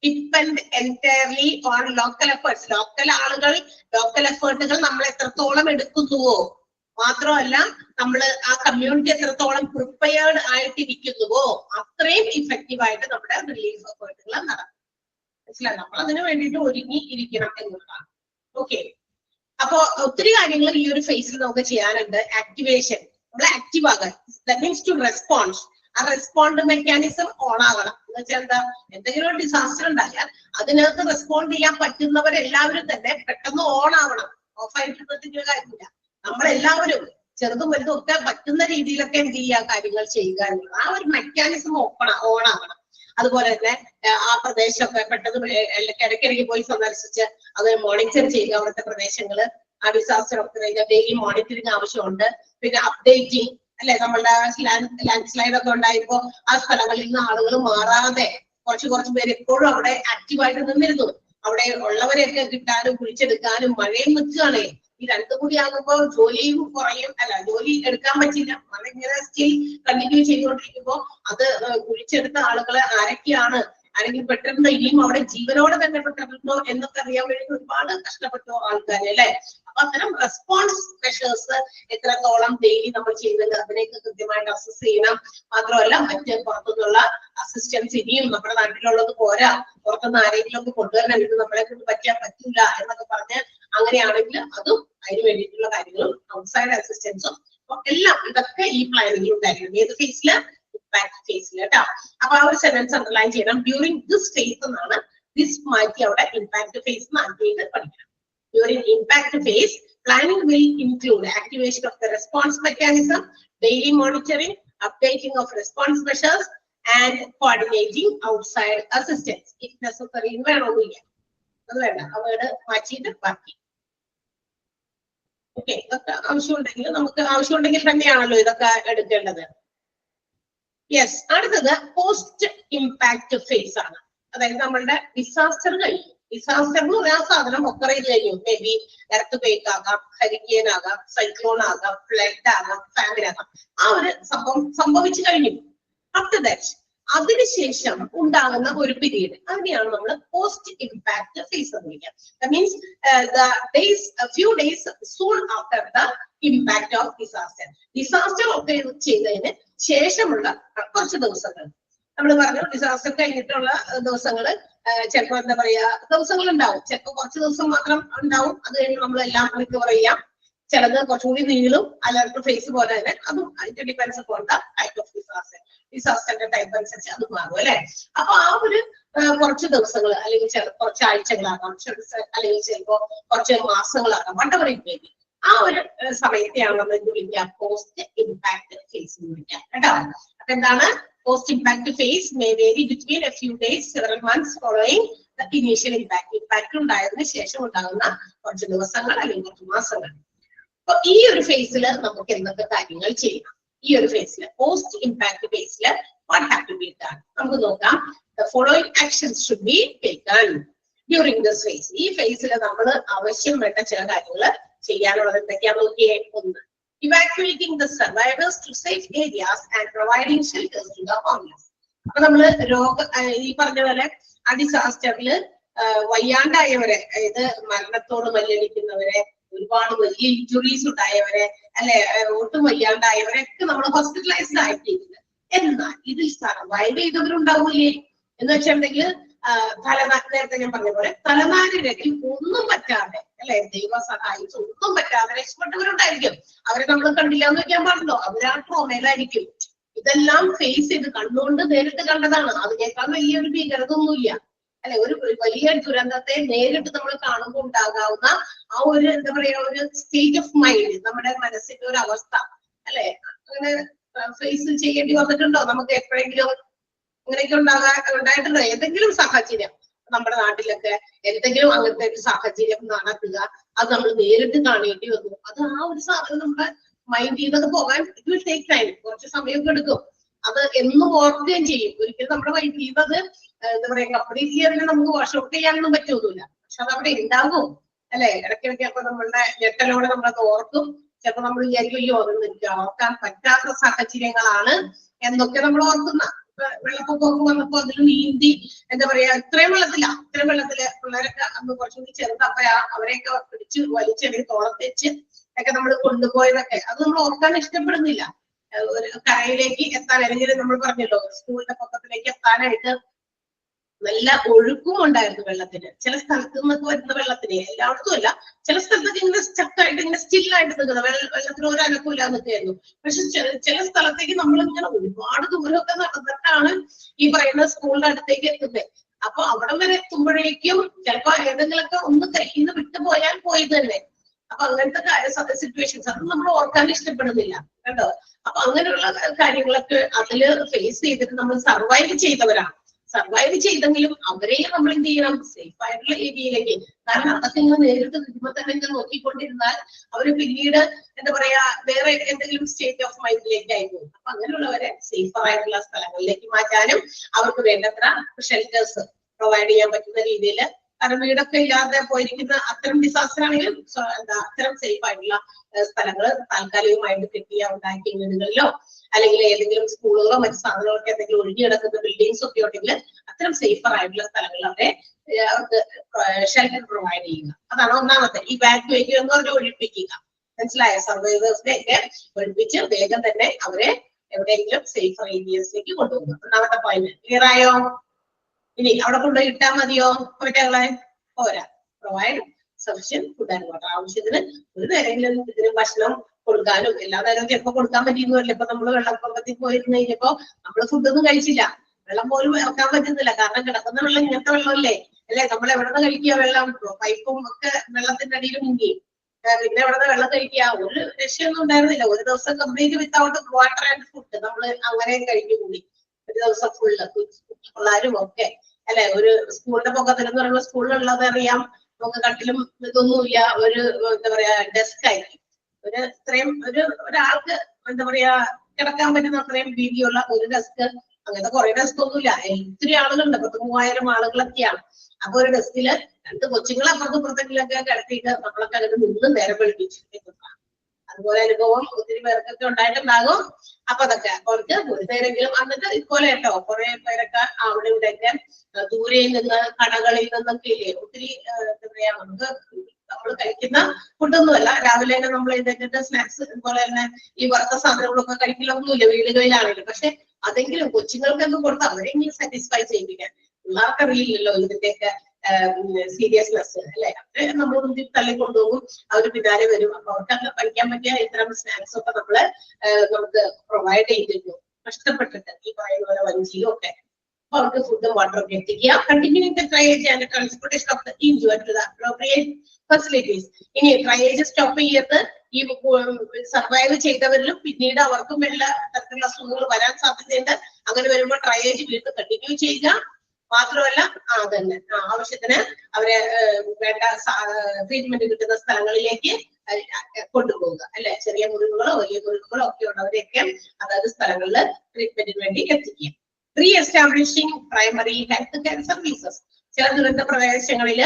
depend entirely on local efforts. Local ആളുകൾ ലോക്കൽ എഫേർട്ടുകൾ നമ്മൾ എത്രത്തോളം എടുക്കുന്നുവോ മാത്രമല്ല നമ്മൾ ആ കമ്മ്യൂണിറ്റി എത്രത്തോളം പ്രിപ്പയർഡ് ആയിട്ടിരിക്കുന്നുവോ അത്രയും ഇഫക്റ്റീവ് ആയിട്ട് നമ്മുടെ റിലീഫ് എഫേർട്ടുകൾ നടക്കും. മനസ്സിലായി. നമ്മൾ അതിന് വേണ്ടിയിട്ട് ഒരുങ്ങി ഇരിക്കണം എന്നുള്ളതാണ്. ഓക്കെ, അപ്പൊ ഒത്തിരി കാര്യങ്ങൾ ഈ ഒരു ഫേസിൽ നമുക്ക് ചെയ്യാനുണ്ട്. ആക്ടിവേഷൻ, നമ്മൾ ആക്റ്റീവ് ആകാൻ, ദാറ്റ് മീൻസ് ടു റെസ്പോണ്ട്. ആ റെസ്പോണ്ട് മെക്കാനിസം ഓൺ ആകണം. എന്ന് വെച്ചാൽ എന്താ, എന്തെങ്കിലും ഒരു ഡിസാസ്റ്റർ ഉണ്ടായാൽ അതിനകത്ത് റെസ്പോണ്ട് ചെയ്യാൻ പറ്റുന്നവരെല്ലാവരും തന്നെ പെട്ടെന്ന് ഓൺ ആവണം. ഓഫ് ആയിട്ടിരുന്നിട്ട് കാര്യമില്ല. നമ്മളെല്ലാവരും ചെറുതും വലുതും ഒക്കെ പറ്റുന്ന രീതിയിലൊക്കെ എന്ത് ചെയ്യുക, കാര്യങ്ങൾ ചെയ്യുക എന്നുള്ളത് ആ ഒരു മെക്കാനിസം ഓൺ ആകണം. അതുപോലെ തന്നെ ആ പ്രദേശമൊക്കെ പെട്ടെന്ന് ഇടയ്ക്കിടയ്ക്ക് പോയി സന്ദർശിച്ച് അത് മോണിറ്റർ ചെയ്യുക. അവിടുത്തെ പ്രദേശങ്ങള് ആ ഡിസാസ്റ്റർ ഒക്കെ കഴിഞ്ഞാൽ ഡെയിലി മോണിറ്ററിങ് ആവശ്യമുണ്ട്. പിന്നെ അപ്ഡേറ്റിംഗ് അല്ലെ, നമ്മളുടെ ലാൻഡ് സ്ലൈഡ് ഒക്കെ ഉണ്ടായപ്പോ ആ സ്ഥലങ്ങളിൽ നിന്ന് ആളുകൾ മാറാതെ കുറച്ച് പേര് എപ്പോഴും അവിടെ ആക്റ്റീവായിട്ട് നിന്നിരുന്നു. അവിടെ ഉള്ളവരെയൊക്കെ കിട്ടാനും കുഴിച്ചെടുക്കാനും മഴയും നിൽക്കുകയാണ്. ഈ രണ്ടും കൂടി ആകുമ്പോൾ ജോലിയും കുറയും. അല്ല, ജോലി എടുക്കാൻ പറ്റില്ല. മഴ ഇങ്ങനെ സ്റ്റിൽ കണ്ടിന്യൂ ചെയ്തുകൊണ്ടിരിക്കുമ്പോ അത് കുഴിച്ചെടുത്ത ആളുകളെ ആരൊക്കെയാണ്, ആരെങ്കിലും പെട്ടിരുന്നോ, ഇനിയും അവിടെ ജീവനോടെ തന്നെ പെട്ടിരുന്നോ എന്നൊക്കെ അറിയാൻ വേണ്ടി ഒരുപാട് കഷ്ടപ്പെട്ടു ആൾക്കാര് അല്ലെ. അപ്പൊ അത്തരം റെസ്പോൺസ് മെഷേഴ്സ് എത്രത്തോളം ഡെയിലി നമ്മൾ ചെയ്യുന്നുണ്ട് അതിനെയൊക്കെ കൃത്യമായിട്ട് അസസ് ചെയ്യണം. മാത്രമല്ല മറ്റ് പുറത്തുനിന്നുള്ള അസിസ്റ്റൻസ് ഇനിയും നമ്മുടെ നാട്ടിലുള്ളത് പോരാ, പുറത്തുനിന്ന് ആരെങ്കിലും ഒക്കെ കൊണ്ടുവരണം, ഇത് നമ്മളെ കൊണ്ട് പറ്റില്ല എന്നൊക്കെ പറഞ്ഞ് അങ്ങനെയാണെങ്കിൽ അതും അതിന് വേണ്ടിയിട്ടുള്ള കാര്യങ്ങളും ഔട്ട്സൈഡ് അസിസ്റ്റൻസും എല്ലാം ഇതൊക്കെ ഈ പ്ലാനിങ്ങിൽ ഉണ്ടായിരിക്കണം. ഏത് ഫേസില്? ഇമ്പാക്ട് ഫേസിൽ കേട്ടോ. അപ്പൊ ആ ഒരു സെന്റൻസ് അണ്ടർലൈൻ ചെയ്യണം. ഡ്യൂറിംഗ് ദിസ് ഫേസ് എന്നാണ്, ദിസ് മാറ്റി അവിടെ ഇമ്പാക്ട് ഫേസ് മാറ്റിയിട്ട് പഠിക്കണം. During impact phase, planning will include activation of the response mechanism, daily monitoring, updating of response measures, and coordinating outside assistance. If necessary, അത് വേണ്ട, അവരുടെ മാറ്റിയിട്ട് ബാക്കി. ഓക്കെ, ഇതൊക്കെ ആവശ്യമുണ്ടെങ്കിൽ തന്നെയാണല്ലോ ഇതൊക്കെ എടുക്കേണ്ടത്. യെസ്, അടുത്തത് പോസ്റ്റ് ഇമ്പാക്ട് ഫേസ് ആണ്. അതായത് നമ്മളുടെ ഡിസാസ്റ്റർ കഴിഞ്ഞു. ഡിസാസ്റ്റർ എന്ന് പറയാൻ സാധനം ഒക്കെ ചെയ്ത് കഴിഞ്ഞു. മേ ബി എർത്ത് ക്വേക്ക് ആകാം, ഹരിക്കേൻ ആകാം, സൈക്ലോൺ ആകാം, ഫ്ലഡ് ആകാം, ഫാമിലി ആകാം. ആ ഒരു സംഭവം സംഭവിച്ചു കഴിഞ്ഞു. ആഫ്റ്റർ ദാറ്റ് അതിനുശേഷം ഉണ്ടാകുന്ന ഒരു പീരീഡ്, അതിനെയാണ് നമ്മൾ പോസ്റ്റ് ഇമ്പാക്ട് ഫേസ് എന്ന് വിളിക്കുക. That means few days soon after the impact of disaster. Disaster ഒക്കെ ചെയ്തതിന് ശേഷമുള്ള കുറച്ച് ദിവസങ്ങൾ. നമ്മൾ പറഞ്ഞു ഡിസാസ്റ്റർ കഴിഞ്ഞിട്ടുള്ള ദിവസങ്ങള് ചിലപ്പോ എന്താ പറയാ ദിവസങ്ങൾ ഉണ്ടാവും, ചിലപ്പോ കുറച്ച് ദിവസം മാത്രം ഉണ്ടാവും. അത് കഴിഞ്ഞ് നമ്മളെല്ലാം റിക്കവർ ചെയ്യാം. ചിലത് കുറച്ചുകൂടി നീളും, അലർട്ട് ഫേസ് പോലെ തന്നെ അതും it depends upon the type of disaster. ഡിസാസ്റ്ററിന്റെ ടൈപ്പ് അനുസരിച്ച് അത് മാറും അല്ലെ. അപ്പൊ ആ ഒരു കുറച്ച് ദിവസങ്ങൾ അല്ലെങ്കിൽ കുറച്ച് ആഴ്ചകളാകാം, അല്ലെങ്കിൽ ചിലപ്പോ കുറച്ച് മാസങ്ങളാകാം, വണ്ടവർ ഇറ്റ്. ആ ഒരു സമയത്തെയാണ് നമ്മൾ എന്ത് വിളിക്കുക, പോസ്റ്റ് ഇമ്പാക്ട് ഫേസ് എന്ന് വിളിക്കാം കേട്ടോ. അപ്പൊ എന്താണ് post impact phase? May vary between a few days, several months following the initial impact. Impact ഉണ്ടായതിനു ശേഷം ഉണ്ടാകുന്ന കുറച്ച് ദിവസങ്ങൾ അല്ലെങ്കിൽ കുറച്ച് മാസങ്ങൾ. അപ്പൊ ഈ ഒരു ഫേസിൽ നമുക്ക് എന്തൊക്കെ കാര്യങ്ങൾ ചെയ്യണം? ഈ ഒരു ഫേസിൽ, പോസ്റ്റ് ഇമ്പാക്ട് ഫേസിൽ what have to be done? നമുക്ക് നോക്കാം. The following actions should be taken during this phase. ഈ ഫേസിൽ നമ്മൾ ആവശ്യം വേണ്ട ചില കാര്യങ്ങൾ ചെയ്യാനുള്ളത് എന്തൊക്കെയാണെന്ന് നോക്കിയേ. ഒന്ന്, evacuating the survivors to safe areas and providing shelters to the homeless. അപ്പൊ നമ്മള് ഈ പറഞ്ഞ പോലെ ആ ഡിസാസ്റ്ററില് വയ്യാണ്ടായവരെ, അതായത് മരണത്തോട് മല്ലടിക്കുന്നവരെ, ഒരുപാട് വലിയ ഇഞ്ചുറീസ് ഉണ്ടായവരെ, അല്ലെ ഒട്ടും വയ്യാണ്ടായവരൊക്കെ നമ്മൾ ഹോസ്പിറ്റലൈസ്ഡ് ആയിട്ടിരിക്കുന്നത്. എന്നാൽ ഇതിൽ സർവൈവ് ചെയ്തവരുണ്ടാവൂലേ എന്ന് വെച്ചിട്ടുണ്ടെങ്കിൽ നേരത്തെ ഞാൻ പറഞ്ഞ പോലെ തലനാരിഴക്കിൽ ഒന്നും പറ്റാതെ, അല്ലെ ദൈവം സഹായിച്ചു ഒന്നും പറ്റാതെ രക്ഷപ്പെട്ടവരുണ്ടായിരിക്കും. അവരെ നമ്മൾ കണ്ടില്ല എന്ന് വെക്കാൻ പാടുണ്ടോ? അവരാ ട്രോമയിലായിരിക്കും. ഇതെല്ലാം ഫേസ് ചെയ്ത് കണ്ണുകൊണ്ട് നേരിട്ട് കണ്ടതാണ്. അതിനേക്കാൾ വലിയൊരു ഭീകരത ഒന്നുമില്ല അല്ലെ. ഒരു വലിയ ദുരന്തത്തെ നേരിട്ട് നമ്മൾ കാണുമ്പോൾ ഉണ്ടാകാവുന്ന ആ ഒരു എന്താ പറയാ, ഒരു സ്റ്റേറ്റ് ഓഫ് മൈൻഡ്, നമ്മുടെ മനസ്സിന്റെ ഒരു അവസ്ഥ അല്ലെ, അങ്ങനെ ഫേസ് ചെയ്യേണ്ടി വന്നിട്ടുണ്ടോ? നമുക്ക് എപ്പോഴെങ്കിലും ഇങ്ങനെയൊക്കെ ഉണ്ടായിട്ടുണ്ടോ? ഏതെങ്കിലും സാഹചര്യം നമ്മുടെ നാട്ടിലൊക്കെ എന്തെങ്കിലും അങ്ങനത്തെ ഒരു സാഹചര്യം നടക്കുക, അത് നമ്മൾ നേരിട്ട് കാണേണ്ടി വന്നു. അത് ആ ഒരു സാധനം നമ്മുടെ മൈൻഡ് ചെയ്തത് പോകാൻ ഇറ്റ് വിൽ ടേക്ക് ടൈം, കുറച്ച് സമയമൊക്കെ എടുക്കും. അത് എന്നും ഓർക്കുകയും ചെയ്യും. ഒരിക്കലും നമ്മുടെ മൈൻഡ് ചെയ്തത് എന്താ പറയാ, കംപ്ലീറ്റ്ലി അതിനെ നമുക്ക് വാഷ് ഔട്ട് ചെയ്യാനൊന്നും പറ്റൊന്നുമില്ല. പക്ഷെ അത് അവിടെ ഉണ്ടാകും അല്ലെ. ഇടയ്ക്കിടയ്ക്ക് അപ്പൊ നമ്മളുടെ ഞെട്ടലോടെ നമ്മളത് ഓർക്കും. ചിലപ്പോ നമ്മൾ വിചാരിക്കും അയ്യോ അതൊന്നും ഓർക്കാൻ പറ്റാത്ത സാഹചര്യങ്ങളാണ് എന്നൊക്കെ നമ്മൾ ഓർക്കുന്ന. വെള്ളപ്പൊക്കമൊക്കെ വന്നപ്പോ അതിൽ നീന്തി എന്താ പറയാ, ഇത്രയും വെള്ളത്തില് പിള്ളേരൊക്കെ അന്ന് കുറച്ചുകൂടി ചെറുതപ്പ അവരെയൊക്കെ പിടിച്ച് വലിച്ചെടുത്ത് തോളത്തെച്ച് ഒക്കെ നമ്മൾ കൊണ്ടുപോയതൊക്കെ അത് നമ്മൾ ഓർക്കാൻ ഇഷ്ടപ്പെടുന്നില്ല. ഒരു കരയിലേക്ക് എത്താൻ, അല്ലെങ്കിൽ നമ്മൾ പറഞ്ഞല്ലോ സ്കൂളിന്റെ പക്കത്തിലേക്ക് എത്താനായിട്ട് നല്ല ഒഴുക്കും ഉണ്ടായിരുന്നു വെള്ളത്തിന്. ചില സ്ഥലത്ത് നിന്നൊക്കെ വരുന്ന വെള്ളത്തിന്, എല്ലായിടത്തും അല്ല, ചില സ്ഥലത്തൊക്കെ ഇങ്ങനെ സ്റ്റക്കായിട്ട് ഇങ്ങനെ സ്റ്റില്ലായിട്ട് നിൽക്കുന്നത്, വെള്ളത്തിന് ഒരു അനക്കൂല എന്നൊക്കെയായിരുന്നു. പക്ഷെ ചില സ്ഥലത്തേക്ക് നമ്മൾ ഇങ്ങനെ ഒരുപാട് ദൂരമൊക്കെ നടന്നിട്ടാണ് ഈ പറയുന്ന സ്കൂളിന്റെ അടുത്തേക്ക് എത്തുന്നത്. അപ്പൊ അവിടെ വരെ എത്തുമ്പോഴേക്കും ചിലപ്പോ ഏതെങ്കിലുമൊക്കെ ഒന്ന് കയ്യിൽ നിന്ന് വിട്ടുപോയാൽ പോയി തന്നെ. അപ്പൊ അങ്ങനത്തെ സിറ്റുവേഷൻസ് അത് നമ്മൾ ഓർക്കാൻ ഇഷ്ടപ്പെടുന്നില്ല കേട്ടോ. അപ്പൊ അങ്ങനെയുള്ള കാര്യങ്ങളൊക്കെ അതില് ഫേസ് ചെയ്തിട്ട് നമ്മൾ സർവൈവ് ചെയ്തവരാണ്. സർവൈവ് ചെയ്തെങ്കിലും അവരെയും നമ്മൾ എന്ത് ചെയ്യണം, സേഫ് ആയിട്ടുള്ള ഏരിയയിലേക്ക്. കാരണം അതൊക്കെ ഇങ്ങനെ നേരിട്ട് നിൽക്കുമ്പോ തന്നെ ഇങ്ങനെ നോക്കിക്കൊണ്ടിരുന്നാൽ അവര് പിന്നീട് എന്താ പറയാ വേറെ എന്തെങ്കിലും സ്റ്റേറ്റ് ഓഫ് മൈൻഡിലേക്ക് ആയി പോകും. അപ്പൊ അങ്ങനെയുള്ളവരെ സേഫർ ആയിട്ടുള്ള സ്ഥലങ്ങളിലേക്ക് മാറ്റാനും അവർക്ക് വേണ്ടത്ര ഷെൽട്ടേഴ്സ് പ്രൊവൈഡ് ചെയ്യാൻ പറ്റുന്ന രീതിയിൽ, കാരണം വീടൊക്കെ ഇല്ലാതെ പോയിരിക്കുന്ന അത്തരം ഡിസാസ്റ്റർ ആണെങ്കിലും അത്തരം സേഫ് ആയിട്ടുള്ള സ്ഥലങ്ങൾ താൽക്കാലികമായിട്ട് കെട്ടിയ ഉണ്ടാക്കിയ വീടുകളിലോ അല്ലെങ്കിൽ ഏതെങ്കിലും സ്കൂളുകളോ മറ്റു സാധനങ്ങളൊക്കെ എന്തെങ്കിലും ഒഴുകി കിടക്കുന്ന ബിൽഡിങ്സ് ഒക്കെ ഉണ്ടെങ്കിൽ അത്തരം സേഫർ ആയിട്ടുള്ള സ്ഥലങ്ങളിൽ അവർക്ക് ഷെൽട്ടർ പ്രൊവൈഡ് ചെയ്യുക. അതാണ് ഒന്നാമത്തെ. ഇവാക്യുവേറ്റ് എന്ന് പറഞ്ഞാൽ ഒഴിപ്പിക്കുക. മനസ്സിലായ? സർവൈവേഴ്സിനെ ഒക്കെ ഒഴിപ്പിച്ച് വേഗം തന്നെ അവരെ എവിടെയെങ്കിലും സേഫർ ഏരിയസിലേക്ക് കൊണ്ടുപോകുക. ഒന്നാമത്തെ പോയിന്റ് ക്ലിയർ ആയോ? ഇനി അവിടെ കൊണ്ടുപോയി ഇട്ടാൽ മതിയോ കുട്ടികളെ? പോരാ. Provide sufficient food and water. ആവശ്യത്തിന് ഒരു നേരെങ്കിലും ഇതിന് ഭക്ഷണം കൊടുക്കാനും എല്ലാ നേരവും ചിലപ്പോ കൊടുക്കാൻ പറ്റിയെന്നല്ല. ഇപ്പൊ നമ്മള് വെള്ളപ്പൊക്കത്തിൽ പോയിരുന്നു കഴിഞ്ഞപ്പോ നമ്മള് ഫുഡൊന്നും കഴിച്ചില്ല, വെള്ളം പോലും ഇറക്കാൻ പറ്റുന്നില്ല. കാരണം കിടക്കുന്ന വെള്ളം ഇങ്ങനത്തെ വെള്ളമല്ലേ അല്ലെ. നമ്മൾ എവിടെ നിന്ന് കഴിക്കുക വെള്ളം? പൈപ്പും ഒക്കെ വെള്ളത്തിന്റെ അടിയിൽ മുങ്ങി. പിന്നെ എവിടെ നിന്ന് വെള്ളം കഴിക്കുക? ഒരു രക്ഷയൊന്നും ഉണ്ടായിരുന്നില്ല. ഒരു ദിവസം complete without water and food നമ്മൾ അങ്ങനെ കഴിഞ്ഞു കൂടി. ഒരു ദിവസം ഫുള്ള് പിള്ളേരും ഒക്കെ അല്ലെ. ഒരു സ്കൂളിന്റെ പൊക്കത്തിൽ എന്ന് പറയുമ്പോൾ സ്കൂളിലുള്ളത് അറിയാം, നമുക്ക് കട്ടിലും ഇതൊന്നുമില്ല, ഒരു എന്താ പറയാ ഡെസ്ക് ആയിരിക്കും. ഒരു ഇത്രയും ഒരാൾക്ക് എന്താ പറയാ കിടക്കാൻ പറ്റുന്ന അത്രയും വീതിയുള്ള ഒരു ഡെസ്ക്. അങ്ങനത്തെ കുറെ ഡെസ്ക് ഒന്നുമില്ല, ഒത്തിരി ആളുകളുണ്ട്, 10,000 ആളുകളൊക്കെയാണ്. അപ്പൊ ഒരു ഡെസ്കില് 2 കൊച്ചുങ്ങളെ അപ്പുറത്തും ഇപ്പുറത്തെങ്കിലൊക്കെ കിടത്തിയിട്ട് നമ്മളൊക്കെ അങ്ങനെ നിന്ന് നേരം വെളുപ്പിച്ചു. അതുപോലെ അനുഭവം ഒത്തിരി പേർക്കൊക്കെ ഉണ്ടായിട്ടുണ്ടാകും. അപ്പൊ അതൊക്കെ അവർക്ക് ഒരു നേരെങ്കിലും എന്നിട്ട് ഇതുപോലെ കേട്ടോ കുറെ പേരൊക്കെ അവിടെ ഇവിടെയൊക്കെ ദൂരയിൽ നിന്ന് കടകളിൽ നിന്നൊക്കെ ഇല്ലേ ഒത്തിരി എന്താ പറയാ നമുക്ക് നമ്മൾ കഴിക്കുന്ന ഫുഡൊന്നുമല്ല. രാവിലെ തന്നെ നമ്മൾ എഴുന്നേറ്റിട്ട് സ്നാക്സ് അതുപോലെ തന്നെ ഈ വറുത്ത സാധനങ്ങളൊക്കെ കഴിക്കലൊന്നുമില്ല വീടുകളിലാണെങ്കിലും. പക്ഷെ അതെങ്കിലും കൊച്ചുങ്ങൾക്കൊക്കെ കൊടുത്ത് അവരെങ്കിലും സാറ്റിസ്ഫൈ ചെയ്യിപ്പിക്കാൻ. പിള്ളേർക്കറിയില്ലല്ലോ ഇതിന്റെയൊക്കെ സീരിയസ്നെസ് അല്ലെ, നമ്മൾ മുന്നിൽ തള്ളിക്കൊണ്ടുപോകും, അവർ പിന്നാലെ വരും. അപ്പൊ അവർക്കൊക്കെ പഠിക്കാൻ പറ്റിയ ഇത്തരം സ്നാക്സ് ഒക്കെ നമുക്ക് പ്രൊവൈഡ് ചെയ്തിരുന്നു, കഷ്ടപ്പെട്ടിട്ട് ഈ പറയുന്ന പോലെ വഞ്ചിയും ഒക്കെ. അപ്പൊ അവർക്ക് ഫുഡും വാട്ടറും എത്തിക്കുക. Continuing the triage and transportation of the injured to the appropriate facilities. ഇനി ട്രയേജ് സ്റ്റോപ്പ് ചെയ്യരുത്. ഈ സർവൈവ് ചെയ്തവരിലും പിന്നീട് അവർക്കും എല്ലാ തരത്തിലുള്ള അസുഖങ്ങൾ വരാൻ സാധ്യതയുണ്ട്. അങ്ങനെ വരുമ്പോൾ ട്രയേജ് വീണ്ടും കണ്ടിന്യൂ ചെയ്യുക. മാത്രമല്ല തന്നെ ആവശ്യത്തിന് അവരെ വേണ്ട ട്രീറ്റ്മെന്റ് കിട്ടുന്ന സ്ഥലങ്ങളിലേക്ക് കൊണ്ടുപോകുക അല്ലെ. ചെറിയ മുറിവുകളോ വലിയ മുറിവുകളോ ഒക്കെ ഉള്ളവരെയൊക്കെ അതായത് സ്ഥലങ്ങളിൽ ട്രീറ്റ്മെന്റിന് വേണ്ടി എത്തിക്കുക. Re establishing primary health care services. ചില ദുരന്ത പ്രദേശങ്ങളില്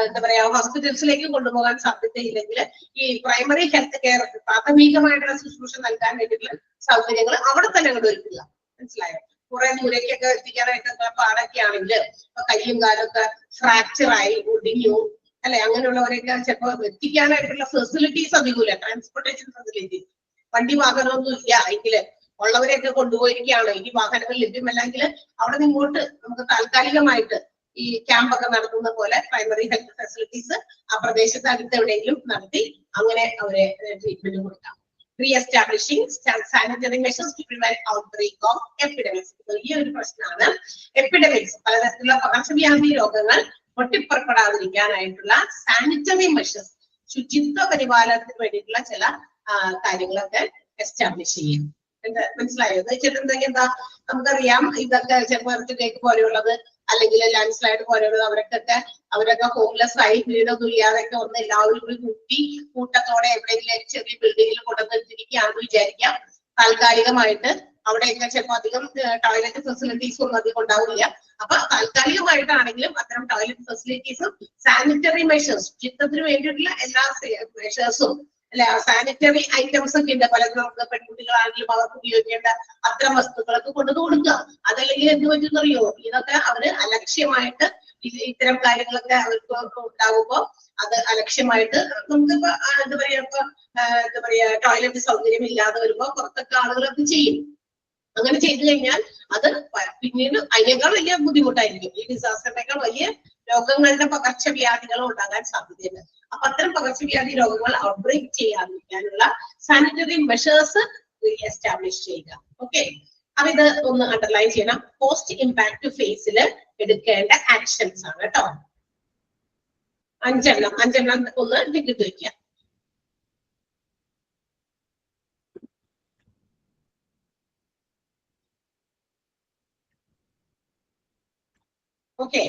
എന്താ പറയാ ഹോസ്പിറ്റൽസിലേക്ക് കൊണ്ടുപോകാൻ സാധ്യതയില്ലെങ്കിൽ ഈ പ്രൈമറി ഹെൽത്ത് കെയർ പ്രാഥമികമായിട്ടുള്ള ശുശ്രൂഷ നൽകാൻ വേണ്ടിയിട്ടുള്ള സൗകര്യങ്ങൾ അവിടെ തന്നെ കൊണ്ടുവരിക. മനസ്സിലായോ? കുറെ ദൂരേക്കൊക്കെ എത്തിക്കാനായിട്ടൊക്കെ പാടൊക്കെ ആണെങ്കിൽ കയ്യും കാലൊക്കെ ഫ്രാക്ചർ ആയി ഒടിഞ്ഞു അല്ലെ, അങ്ങനെയുള്ളവരെയൊക്കെ ചിലപ്പോൾ എത്തിക്കാനായിട്ടുള്ള ഫെസിലിറ്റീസ് അധികമില്ല. ട്രാൻസ്പോർട്ടേഷൻ ഫെസിലിറ്റീസ് വണ്ടി വാഹനമൊന്നും ഇല്ല എങ്കില് ഉള്ളവരെയൊക്കെ കൊണ്ടുപോയിരിക്കുകയാണ്. ഈ വാഹനങ്ങൾ ലഭ്യമല്ലെങ്കിൽ അവിടെ നിങ്ങോട്ട് നമുക്ക് താൽക്കാലികമായിട്ട് ഈ ക്യാമ്പൊക്കെ നടത്തുന്ന പോലെ പ്രൈമറി ഹെൽത്ത് ഫെസിലിറ്റീസ് ആ പ്രദേശത്ത് അടുത്ത് എവിടെയെങ്കിലും നടത്തി അങ്ങനെ അവരെ ട്രീറ്റ്മെന്റ് കൊടുക്കാം. Re establishing sanitary measures to prevent outbreak of epidemics. വലിയൊരു പ്രശ്നമാണ് എപ്പിഡമിക്സ്. പലതരത്തിലുള്ള പകർച്ചവ്യാധി രോഗങ്ങൾ പൊട്ടിപ്പുറപ്പെടാതിരിക്കാനായിട്ടുള്ള സാനിറ്ററി മെഷേഴ്സ്, ശുചിത്വ പരിപാലനത്തിന് വേണ്ടിയിട്ടുള്ള ചില കാര്യങ്ങളൊക്കെ എസ്റ്റാബ്ലിഷ് ചെയ്യും. മനസ്സിലായോ? എന്ന് വെച്ചിട്ടുണ്ടെങ്കിൽ എന്താ, നമുക്കറിയാം ഇതൊക്കെ ചെറുപ്പ കേക്ക് പോലെയുള്ളത് അല്ലെങ്കിൽ ലാൻഡ് സ്ലൈഡ് പോലെയുള്ളത് അവരൊക്കെ ഹോംലെസ് ആയി വീടൊന്നും ഇല്ലാതൊക്കെ ഒന്ന് എല്ലാവരും കൂടി കൂട്ടത്തോടെ എവിടെയെങ്കിലും ചെറിയ ബിൽഡിങ്ങിൽ കൊണ്ടുവന്നിരിക്കുകയാണെന്ന് വിചാരിക്കാം. താൽക്കാലികമായിട്ട് അവിടെയൊക്കെ ചിലപ്പോൾ അധികം ടോയ്ലറ്റ് ഫെസിലിറ്റീസ് ഒന്നും അധികം ഉണ്ടാവില്ല. അപ്പൊ താൽക്കാലികമായിട്ടാണെങ്കിലും അത്തരം ടോയ്ലറ്റ് ഫെസിലിറ്റീസും സാനിറ്ററി മെഷേഴ്സ്, ശുചിത്വത്തിന് വേണ്ടിയിട്ടുള്ള എല്ലാ മെഷേഴ്സും അല്ലെ, സാനിറ്ററി ഐറ്റംസ് ഒക്കെ ഉണ്ട്. പലതും നമുക്ക് പെൺകുട്ടികളാണെങ്കിലും അവർക്ക് ഉപയോഗിക്കേണ്ട അത്തരം വസ്തുക്കളൊക്കെ കൊണ്ടു കൊടുക്കുക. അതല്ലെങ്കിൽ എന്ത് പറ്റുന്നറിയോ, ഇതൊക്കെ അവര് അലക്ഷ്യമായിട്ട് ഇത്തരം കാര്യങ്ങളൊക്കെ അവർക്ക് ഉണ്ടാകുമ്പോ അത് അലക്ഷ്യമായിട്ട് നമുക്കിപ്പോ എന്താ പറയാ ടോയ്ലറ്റ് സൗകര്യം ഇല്ലാതെ വരുമ്പോ പുറത്തൊക്കെ ആളുകളൊക്കെ ചെയ്യും. അങ്ങനെ ചെയ്തു കഴിഞ്ഞാൽ അത് പിന്നീട് അതിനേക്കാൾ വലിയ ബുദ്ധിമുട്ടായിരിക്കും. ഈ ഡിസാസ്റ്ററിനേക്കാൾ വലിയ രോഗങ്ങളുടെ പകർച്ചവ്യാധികളും ഉണ്ടാകാൻ സാധ്യതയുണ്ട്. അപ്പൊ അത്തരം പകർച്ചവ്യാധി രോഗങ്ങൾ ഔട്ട്ബ്രേക്ക് ചെയ്യാതിരിക്കാനുള്ള സാനിറ്ററി മെഷേഴ്സ് എസ്റ്റാബ്ലിഷ് ചെയ്യുക. ഓക്കെ, അപ്പൊ ഇത് ഒന്ന് അണ്ടർലൈൻ ചെയ്യണം. പോസ്റ്റ് ഇമ്പാക്ട് ഫേസിൽ എടുക്കേണ്ട ആക്ഷൻസ് ആണ് കേട്ടോ. അഞ്ചെണ്ണം ഒന്ന് ടിക്കറ്റ് വയ്ക്കുക. ഓക്കെ,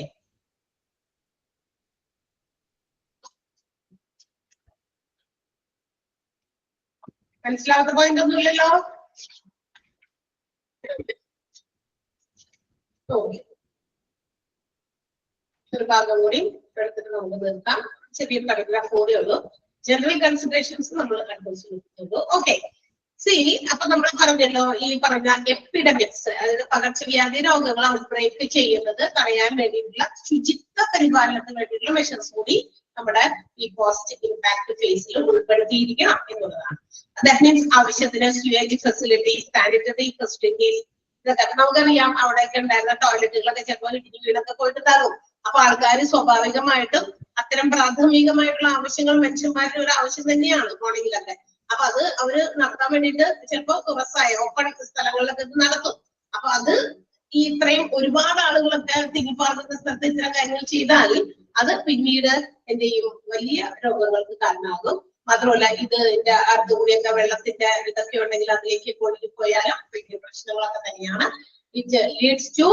മനസ്സിലാവാത്ത പോയിന്റ് ഒന്നുമില്ലല്ലോ. ഓക്കെ, ഒരു ഭാഗം കൂടി എടുത്തിട്ട് നമുക്ക് നിർത്താം. ചെറിയ പാരഗ്രാഫ് കൂടെ ഉള്ളൂ. ജനറൽ കൺസിഡറേഷൻസ് നമ്മൾ കണ്ടുപിടിച്ചിട്ടുള്ളൂ. ഓക്കെ, അപ്പൊ നമ്മൾ പറഞ്ഞല്ലോ ഈ പറഞ്ഞ എപ്പിഡമിക്സ്, അതായത് പകർച്ചവ്യാധി രോഗങ്ങൾ ഔട്ട്ബ്രേക്ക് ചെയ്യുന്നത് തടയാൻ വേണ്ടിയിട്ടുള്ള ശുചിത്വ പരിപാലനത്തിന് വേണ്ടിയിട്ടുള്ള മെഷേഴ്സ് കൂടി നമ്മുടെ ഈ പോസ്റ്റ് ഇമ്പാക്ട് ഫേസിൽ ഉൾപ്പെടുത്തിയിരിക്കണം എന്നുള്ളതാണ്. ദാറ്റ് മീൻസ് ആവശ്യത്തിന് സ്യൂവേജ് ഫെസിലിറ്റീസ്, സാനിറ്ററി ഫെസിലിറ്റീസ്, ഇതൊക്കെ നമുക്കറിയാം. അവിടെയൊക്കെ ഉണ്ടായിരുന്ന ടോയ്ലറ്റുകളൊക്കെ ചിലപ്പോൾ ഇടിഞ്ഞു വീടൊക്കെ പോയിട്ടുണ്ടാകും. അപ്പൊ ആൾക്കാർ സ്വാഭാവികമായിട്ടും അത്തരം പ്രാഥമികമായിട്ടുള്ള ആവശ്യങ്ങൾ മനുഷ്യന്മാരുടെ ഒരു ആവശ്യം തന്നെയാണ് മോർണിംഗിലൊക്കെ. അപ്പൊ അത് അവര് നടത്താൻ വേണ്ടിയിട്ട് ചിലപ്പോ തുറസായ ഓപ്പൺ സ്ഥലങ്ങളിലൊക്കെ നടത്തും. അപ്പൊ അത് ഈ ഇത്രയും ഒരുപാട് ആളുകളൊക്കെ തിങ്ങിപ്പാർക്കുന്ന സ്ഥലത്ത് ഇത്തരം കാര്യങ്ങൾ ചെയ്താൽ അത് പിന്നീട് എന്ത് ചെയ്യും, വലിയ രോഗങ്ങൾക്ക് കാരണമാകും. മാത്രമല്ല ഇതിന്റെ അടുത്തുകൂടിയൊക്കെ വെള്ളത്തിന്റെ ഇതൊക്കെ ഉണ്ടെങ്കിൽ അതിലേക്ക് കൊണ്ടുപോയാലും വലിയ പ്രശ്നങ്ങളൊക്കെ തന്നെയാണ്. ഇറ്റ് ലീഡ്സ് ടു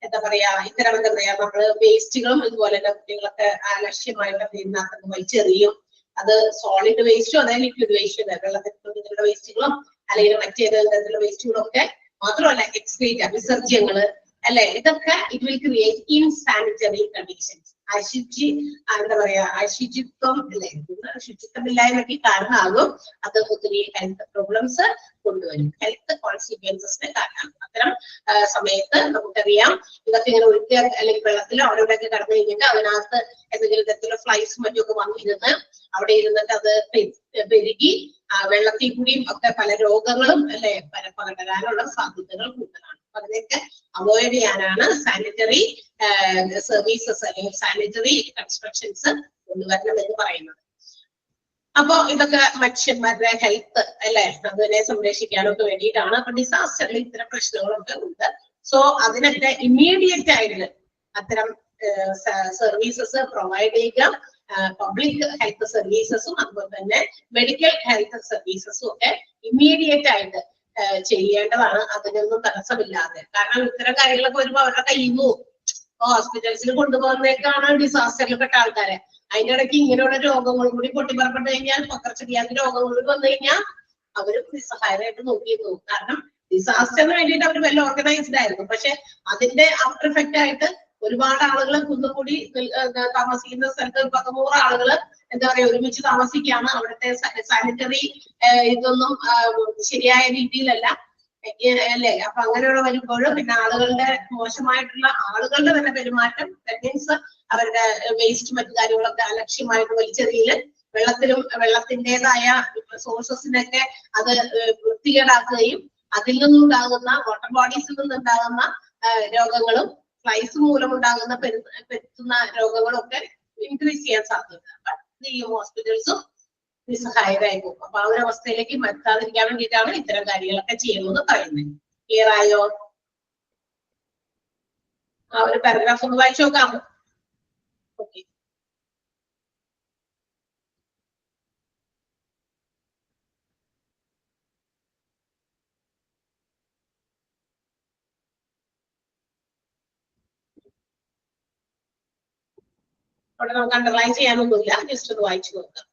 എന്താ പറയാ ഇത്തരം എന്താ പറയാ നമ്മള് വേസ്റ്റുകളും ഇതുപോലെ തന്നെ കുട്ടികളൊക്കെ അലക്ഷ്യമായിട്ട് ഇതിനകത്ത് വലിച്ചെറിയും. അത് സോളിഡ് വേസ്റ്റോ അതായത് ലിക്വിഡ് വേസ്റ്റോ, വെള്ളത്തിലുള്ള വേസ്റ്റുകളും അല്ലെങ്കിൽ മറ്റേത് തരത്തിലുള്ള വേസ്റ്റുകളും ഒക്കെ മാത്രമല്ല എക്സ്ക്രീറ്റ വിസർജ്യങ്ങള് അല്ലെ, ഇതൊക്കെ it will create insanitary conditions. എന്താ പറയാ അശുചിത്വം അല്ലെ, ശുചിത്വമില്ലായ്മയ്ക്ക് കാരണമാകും. അത് ഒത്തിരി ഹെൽത്ത് പ്രോബ്ലംസ് കൊണ്ടുവരും, ഹെൽത്ത് കോൺസിക്വൻസസിന് കാരണമാകും. അത്തരം സമയത്ത് നമുക്കറിയാം ഇതൊക്കെ ഇങ്ങനെ ഒഴുക്കുക അല്ലെങ്കിൽ വെള്ളത്തിൽ അവിടെ ഇവിടെയൊക്കെ കടന്നു കഴിഞ്ഞിട്ട് അതിനകത്ത് എന്തെങ്കിലും തരത്തിലുള്ള ഫ്ലൈസ് മറ്റുമൊക്കെ വന്നിരുന്ന് അവിടെ ഇരുന്നിട്ട് അത് പെരുകി വെള്ളത്തിൽ കൂടിയും ഒക്കെ പല രോഗങ്ങളും അല്ലെ പകരാനുള്ള സാധ്യതകൾ കൂടുതലാണ്. അതിനൊക്കെ അവോയ്ഡ് ചെയ്യാനാണ് സാനിറ്ററി സർവീസസ് അല്ലെങ്കിൽ സാനിറ്ററി കൺസ്ട്രക്ഷൻസ് കൊണ്ടുവരണം എന്ന് പറയുന്നത്. അപ്പൊ ഇതൊക്കെ മനുഷ്യന്മാരുടെ ഹെൽത്ത് അല്ലെ, അതിനെ സംരക്ഷിക്കാനൊക്കെ വേണ്ടിയിട്ടാണ്. അപ്പൊ ഡിസാസ്റ്ററിൽ ഇത്തരം പ്രശ്നങ്ങളൊക്കെ ഉണ്ട്. സോ അതിനൊക്കെ ഇമ്മീഡിയറ്റ് ആയിട്ട് അത്തരം സർവീസസ് പ്രൊവൈഡ് ചെയ്യുക. പബ്ലിക് ഹെൽത്ത് സർവീസസും അതുപോലെ തന്നെ മെഡിക്കൽ ഹെൽത്ത് സർവീസസും ഒക്കെ ഇമ്മീഡിയറ്റ് ആയിട്ട് ചെയ്യേണ്ടതാണ്, അതിനൊന്നും തടസ്സമില്ലാതെ. കാരണം ഇത്തരം കാര്യങ്ങളൊക്കെ വരുമ്പോൾ അവരുടെ കയ്യിൽ നിന്ന് ഹോസ്പിറ്റൽസിൽ കൊണ്ടുപോകുന്നേക്കാണ് ഡിസാസ്റ്ററിൽ പെട്ട ആൾക്കാരെ. അതിന്റെ ഇടയ്ക്ക് ഇങ്ങനെയുള്ള രോഗങ്ങൾ കൂടി പൊട്ടിപ്പറപ്പെട്ട് കഴിഞ്ഞാൽ, പകർച്ചവ്യാധി രോഗങ്ങൾ കൂടി വന്നു കഴിഞ്ഞാൽ അവര് നിസ്സഹായരായിട്ട് നോക്കിയിരുന്നു. കാരണം ഡിസാസ്റ്ററിന് വേണ്ടിയിട്ട് അവർ വെൽ ഓർഗനൈസ്ഡ് ആയിരുന്നു. പക്ഷെ അതിന്റെ ആഫ്റ്റർ എഫക്റ്റ് ആയിട്ട് ഒരുപാട് ആളുകൾ കുന്നുകൂടി താമസിക്കുന്ന സ്ഥലത്ത് 100 ആളുകൾ എന്താ പറയാ ഒരുമിച്ച് താമസിക്കുകയാണ്. അവിടുത്തെ സാനിറ്ററി ഇതൊന്നും ശരിയായ രീതിയിലല്ല അല്ലേ. അപ്പൊ അങ്ങനെയുള്ള വരുമ്പോഴും പിന്നെ ആളുകളുടെ മോശമായിട്ടുള്ള ആളുകളുടെ തന്നെ പെരുമാറ്റം, ദാറ്റ് മീൻസ് അവരുടെ വേസ്റ്റ് മറ്റു കാര്യങ്ങളൊക്കെ അലക്ഷ്യമായിട്ട് വലിച്ചെറിയല്, വെള്ളത്തിൻ്റെതായ സോഴ്സസിനൊക്കെ അത് വൃത്തികേടാക്കുകയും അതിൽ നിന്നുണ്ടാകുന്ന വാട്ടർ ബോഡീസിൽ നിന്നുണ്ടാകുന്ന രോഗങ്ങളും ഫ്ലൈസ് മൂലമുണ്ടാകുന്ന പെരുത്തുന്ന രോഗങ്ങളൊക്കെ ഇൻക്രീസ് ചെയ്യാൻ സാധ്യത. ഈ ഹോസ്പിറ്റൽസും നിസ്സഹായരായി പോകും. അപ്പൊ ആ ഒരു അവസ്ഥയിലേക്ക് എത്താതിരിക്കാൻ വേണ്ടിയിട്ടാണ് ഇത്തരം കാര്യങ്ങളൊക്കെ ചെയ്യുന്നത് പറയുന്നത്. ക്ലിയർ ആയോ? ആ ഒരു പാരഗ്രാഫ് ഒന്ന് വായിച്ചു നോക്കാമോ? ഓക്കെ. അവിടെ നമുക്ക് അണ്ടർലൈൻ ചെയ്യാനൊന്നുമില്ല, ജസ്റ്റ് ഒന്ന് വായിച്ചു നോക്കാം.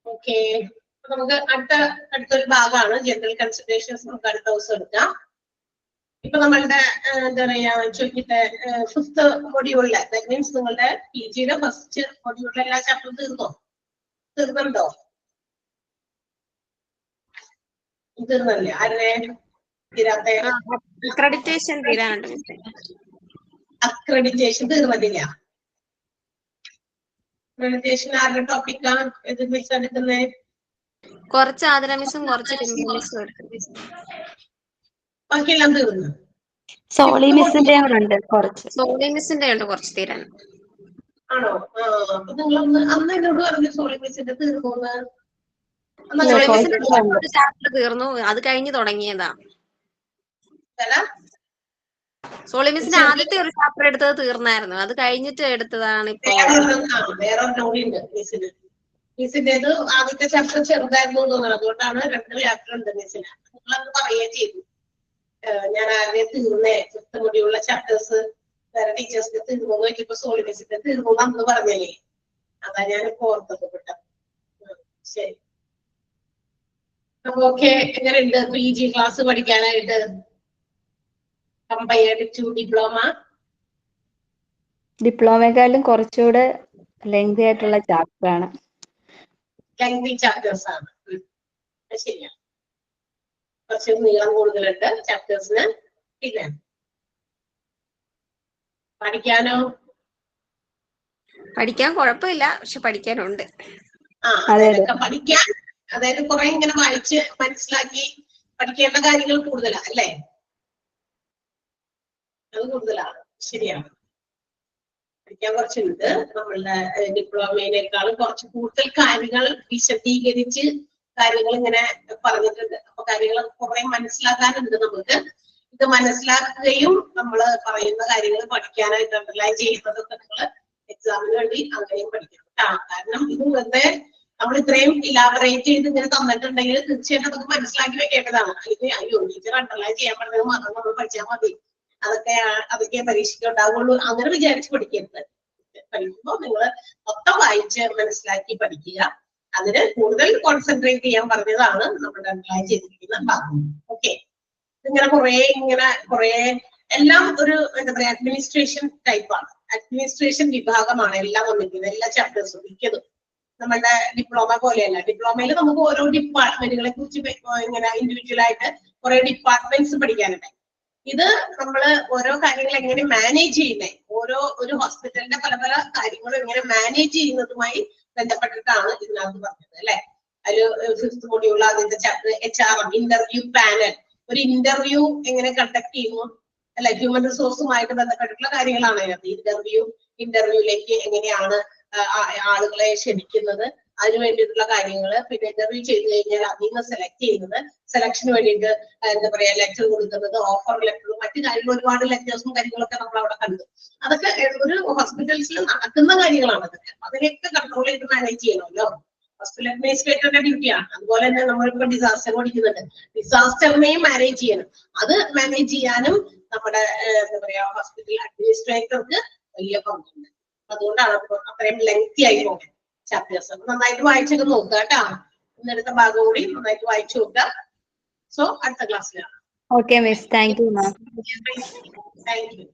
ഓക്കെ, നമുക്ക് അടുത്തൊരു ഭാഗമാണ് ജനറൽ കൺസിഡറേഷൻസ്. നമുക്ക് അടുത്ത ദിവസം എടുക്കാം. ഇപ്പൊ നമ്മളുടെ എന്താ പറയാ ചോദിക്കട്ടെ, 5th മൊഡ്യൂളില്, ദാറ്റ് മീൻസ് നിങ്ങളുടെ PGയുടെ ഫസ്റ്റ് മൊഡ്യൂളിലെ എല്ലാ ചാപ്റ്ററും തീർന്നുണ്ടോ? തീർന്നല്ലേ? ആരുടെ തീരാത്ത? അക്രഡിറ്റേഷൻ തീരാനുണ്ട്. അക്രഡിറ്റേഷൻ തീർന്നിട്ടില്ല. അക്രഡിറ്റേഷൻ ആരുടെ ടോപ്പിക്കാണ് ഇത് മിസ് എടുക്കുന്നത്? കുറച്ച് ആതിര മിസ്സും കുറച്ച് മിസ്സും എടുക്കുന്നത്. ബാക്കിയെല്ലാം തീർന്നു. സോളി മിസ്സിന്റെ ഉണ്ട് കുറച്ച്. സോളി മിസ്സിന്റെ ഉണ്ട് കുറച്ച് തീരാൻ. ആണോ? അപ്പൊ നിങ്ങളൊന്ന് അന്ന് എന്നോട് പറഞ്ഞു സോളി മിസ്സിന്റെ തീർന്നു. ചാപ്റ്റർ തീർന്നു, അത് കഴിഞ്ഞ് തുടങ്ങിയതാ. സോളി മിസ്സിന്റെ ആദ്യത്തെ ഒരു ചാപ്റ്റർ എടുത്തത് തീർന്നായിരുന്നു, അത് കഴിഞ്ഞിട്ട് എടുത്തതാണ് ഇപ്പൊ. വേറെ ഉണ്ട് മിസ്സിന്. മിസ്സിന്റേത് ആദ്യത്തെ ചാപ്റ്റർ ചെറുതായിരുന്നു തോന്നുന്നു, അതുകൊണ്ടാണ് 2 ചാപ്റ്റർ ഉണ്ട് മിസ്സിന്. നിങ്ങളത് പറയുകയും ചെയ്തു. ഞാൻ ആദ്യം തീർന്നേ 5th മൊഡ്യൂളിലെ ചാപ്റ്റേഴ്സ് വേറെ ടീച്ചേഴ്സിന്റെ തീർന്നു നോക്കിയപ്പോ സോളി മിസ്സിന്റെ തീർന്നു അന്ന് പറഞ്ഞല്ലേ. അതാ ഞാൻ ഓർത്തപ്പെട്ട. ശരി, അപ്പൊ ഓക്കെ. എങ്ങനെയുണ്ട് PG ക്ലാസ് പഠിക്കാനായിട്ട് കമ്പയർഡ് ടു ഡിപ്ലോമ? ഡിപ്ലോമയെക്കാളും കുറച്ചുകൂടെ ലെങ്തി ആയിട്ടുള്ള ചാപ്റ്റർ ആണ്. ലെങ്തി ചാപ്റ്റേഴ്സ് ആണ്. ശരിയാണ്, കുറച്ച് നീളം കൂടുതലുണ്ട് ചാപ്റ്റേഴ്സിന്. ഇല്ല, പഠിക്കാൻ കുഴപ്പമില്ല, പക്ഷെ പഠിക്കാനുണ്ട്. അതൊക്കെ പഠിക്കാൻ, അതായത് കുറെ ഇങ്ങനെ വായിച്ച് മനസ്സിലാക്കി പഠിക്കേണ്ട കാര്യങ്ങൾ കൂടുതലാ അല്ലേ? അത് കൂടുതലാണ്, ശരിയാണ്. പഠിക്കാൻ കുറച്ചുണ്ട്. നമ്മളുടെ ഡിപ്ലോമയിനേക്കാളും കുറച്ച് കൂടുതൽ കാര്യങ്ങൾ വിശദീകരിച്ച് കാര്യങ്ങൾ ഇങ്ങനെ പറഞ്ഞിട്ടുണ്ട്. അപ്പൊ കാര്യങ്ങൾ കുറെ മനസ്സിലാക്കാനുണ്ട് നമുക്ക്. ഇത് മനസ്സിലാക്കുകയും നമ്മൾ പറയുന്ന കാര്യങ്ങൾ പഠിക്കാനായിട്ട് അണ്ടർലൈൻ ചെയ്യുന്നതൊക്കെ നിങ്ങൾ എക്സാമിന് വേണ്ടി അങ്ങനെയും പഠിക്കണം. കാരണം ഇത് വെറുതെ നമ്മൾ ഇത്രയും ഇലാബറേറ്റ് ചെയ്ത് ഇങ്ങനെ തന്നിട്ടുണ്ടെങ്കിൽ തീർച്ചയായിട്ടും അതൊക്കെ മനസ്സിലാക്കി വെക്കേണ്ടതാണ്. അല്ലെങ്കിൽ അയ്യോ ടീച്ചർ അണ്ടർലൈൻ ചെയ്യാൻ പറഞ്ഞത് മാത്രം നമ്മൾ പഠിച്ചാൽ മതി, അതൊക്കെ പരീക്ഷയ്ക്ക് ഉണ്ടാവുള്ളൂ അങ്ങനെ വിചാരിച്ച് പഠിക്കരുത്. പഠിക്കുമ്പോൾ നിങ്ങൾ മൊത്തം വായിച്ച് മനസ്സിലാക്കി പഠിക്കുക. അതിന് കൂടുതൽ കോൺസെൻട്രേറ്റ് ചെയ്യാൻ പറഞ്ഞതാണ് നമ്മുടെ അണ്ടർലൈൻ ചെയ്തിരിക്കുന്ന ഭാഗം. ഓക്കെ, ഇങ്ങനെ കുറെ എല്ലാം ഒരു എന്താ പറയാ അഡ്മിനിസ്ട്രേഷൻ ടൈപ്പാണ്, അഡ്മിനിസ്ട്രേഷൻ വിഭാഗമാണ് എല്ലാം വന്നിരിക്കുന്നത്, എല്ലാ ചാപ്റ്റേഴ്സും മിക്കതും. നമ്മുടെ ഡിപ്ലോമ പോലെയല്ല. ഡിപ്ലോമയിൽ നമുക്ക് ഓരോ ഡിപ്പാർട്ട്മെന്റുകളെ കുറിച്ച് ഇങ്ങനെ ഇൻഡിവിജ്വൽ ആയിട്ട് കുറെ ഡിപ്പാർട്ട്മെന്റ്സ് പഠിക്കാനുണ്ട്. ഇത് നമ്മള് ഓരോ കാര്യങ്ങൾ എങ്ങനെ മാനേജ് ചെയ്യുന്നേ, ഒരു ഹോസ്പിറ്റലിന്റെ പല പല കാര്യങ്ങളും എങ്ങനെ മാനേജ് ചെയ്യുന്നതുമായി ബന്ധപ്പെട്ടിട്ടാണ് ഇതിനകത്ത് പറഞ്ഞത് അല്ലെ. അതിൽ 5th മൊഡ്യൂൾ അതിന്റെ ചാപ്റ്റർ HRM, ഇന്റർവ്യൂ പാനൽ. ഒരു ഇന്റർവ്യൂ എങ്ങനെ കണ്ടക്ട് ചെയ്യുന്നു അല്ലെ, ഹ്യൂമൻ റിസോഴ്സുമായിട്ട് ബന്ധപ്പെട്ടിട്ടുള്ള കാര്യങ്ങളാണ് അതിനകത്ത്. ഇന്റർവ്യൂലേക്ക് എങ്ങനെയാണ് ആളുകളെ ക്ഷണിക്കുന്നത്, അതിന് വേണ്ടിയിട്ടുള്ള കാര്യങ്ങള്. പിന്നെ ഇന്റർവ്യൂ ചെയ്ത് കഴിഞ്ഞാൽ അതിൽ നിന്ന് സെലക്ട് ചെയ്യുന്നത്, സെലക്ഷന് വേണ്ടിയിട്ട് എന്താ പറയാ ലെറ്റർ കൊടുക്കുന്നത്, ഓഫർ ലെറ്ററും മറ്റു കാര്യങ്ങളും, ഒരുപാട് ലെറ്റേഴ്സും കാര്യങ്ങളൊക്കെ നമ്മൾ അവിടെ കണ്ടു. അതൊക്കെ ഒരു ഹോസ്പിറ്റൽസിൽ നടക്കുന്ന കാര്യങ്ങളാണ്. അതൊക്കെ അതിനെയൊക്കെ കൺട്രോൾ ചെയ്ത് മാനേജ് ചെയ്യണമല്ലോ. ഹോസ്പിറ്റൽ അഡ്മിനിസ്ട്രേറ്ററുടെ ഡ്യൂട്ടിയാണ്. അതുപോലെ തന്നെ നമ്മളിപ്പോ ഡിസാസ്റ്റർ പഠിക്കുന്നുണ്ട്, ഡിസാസ്റ്ററിനെയും മാനേജ് ചെയ്യണം. അത് മാനേജ് ചെയ്യാനും നമ്മുടെ എന്താ പറയാ ഹോസ്പിറ്റൽ അഡ്മിനിസ്ട്രേറ്റർക്ക് വലിയ പങ്കുണ്ട്. അതുകൊണ്ടാണ് അത്രയും ലെങ്തി ആയി പോകുന്നത് ചാപ്റ്റേഴ്സ്. അപ്പൊ നന്നായിട്ട് വായിച്ചൊക്കെ നോക്കുക കേട്ടാ. ഇന്നടുത്ത ഭാഗം കൂടി നന്നായിട്ട് വായിച്ചു നോക്കുക. സോ അടുത്ത ക്ലാസ്സിലാണ്. Okay miss, thank you ma'am. Thank you.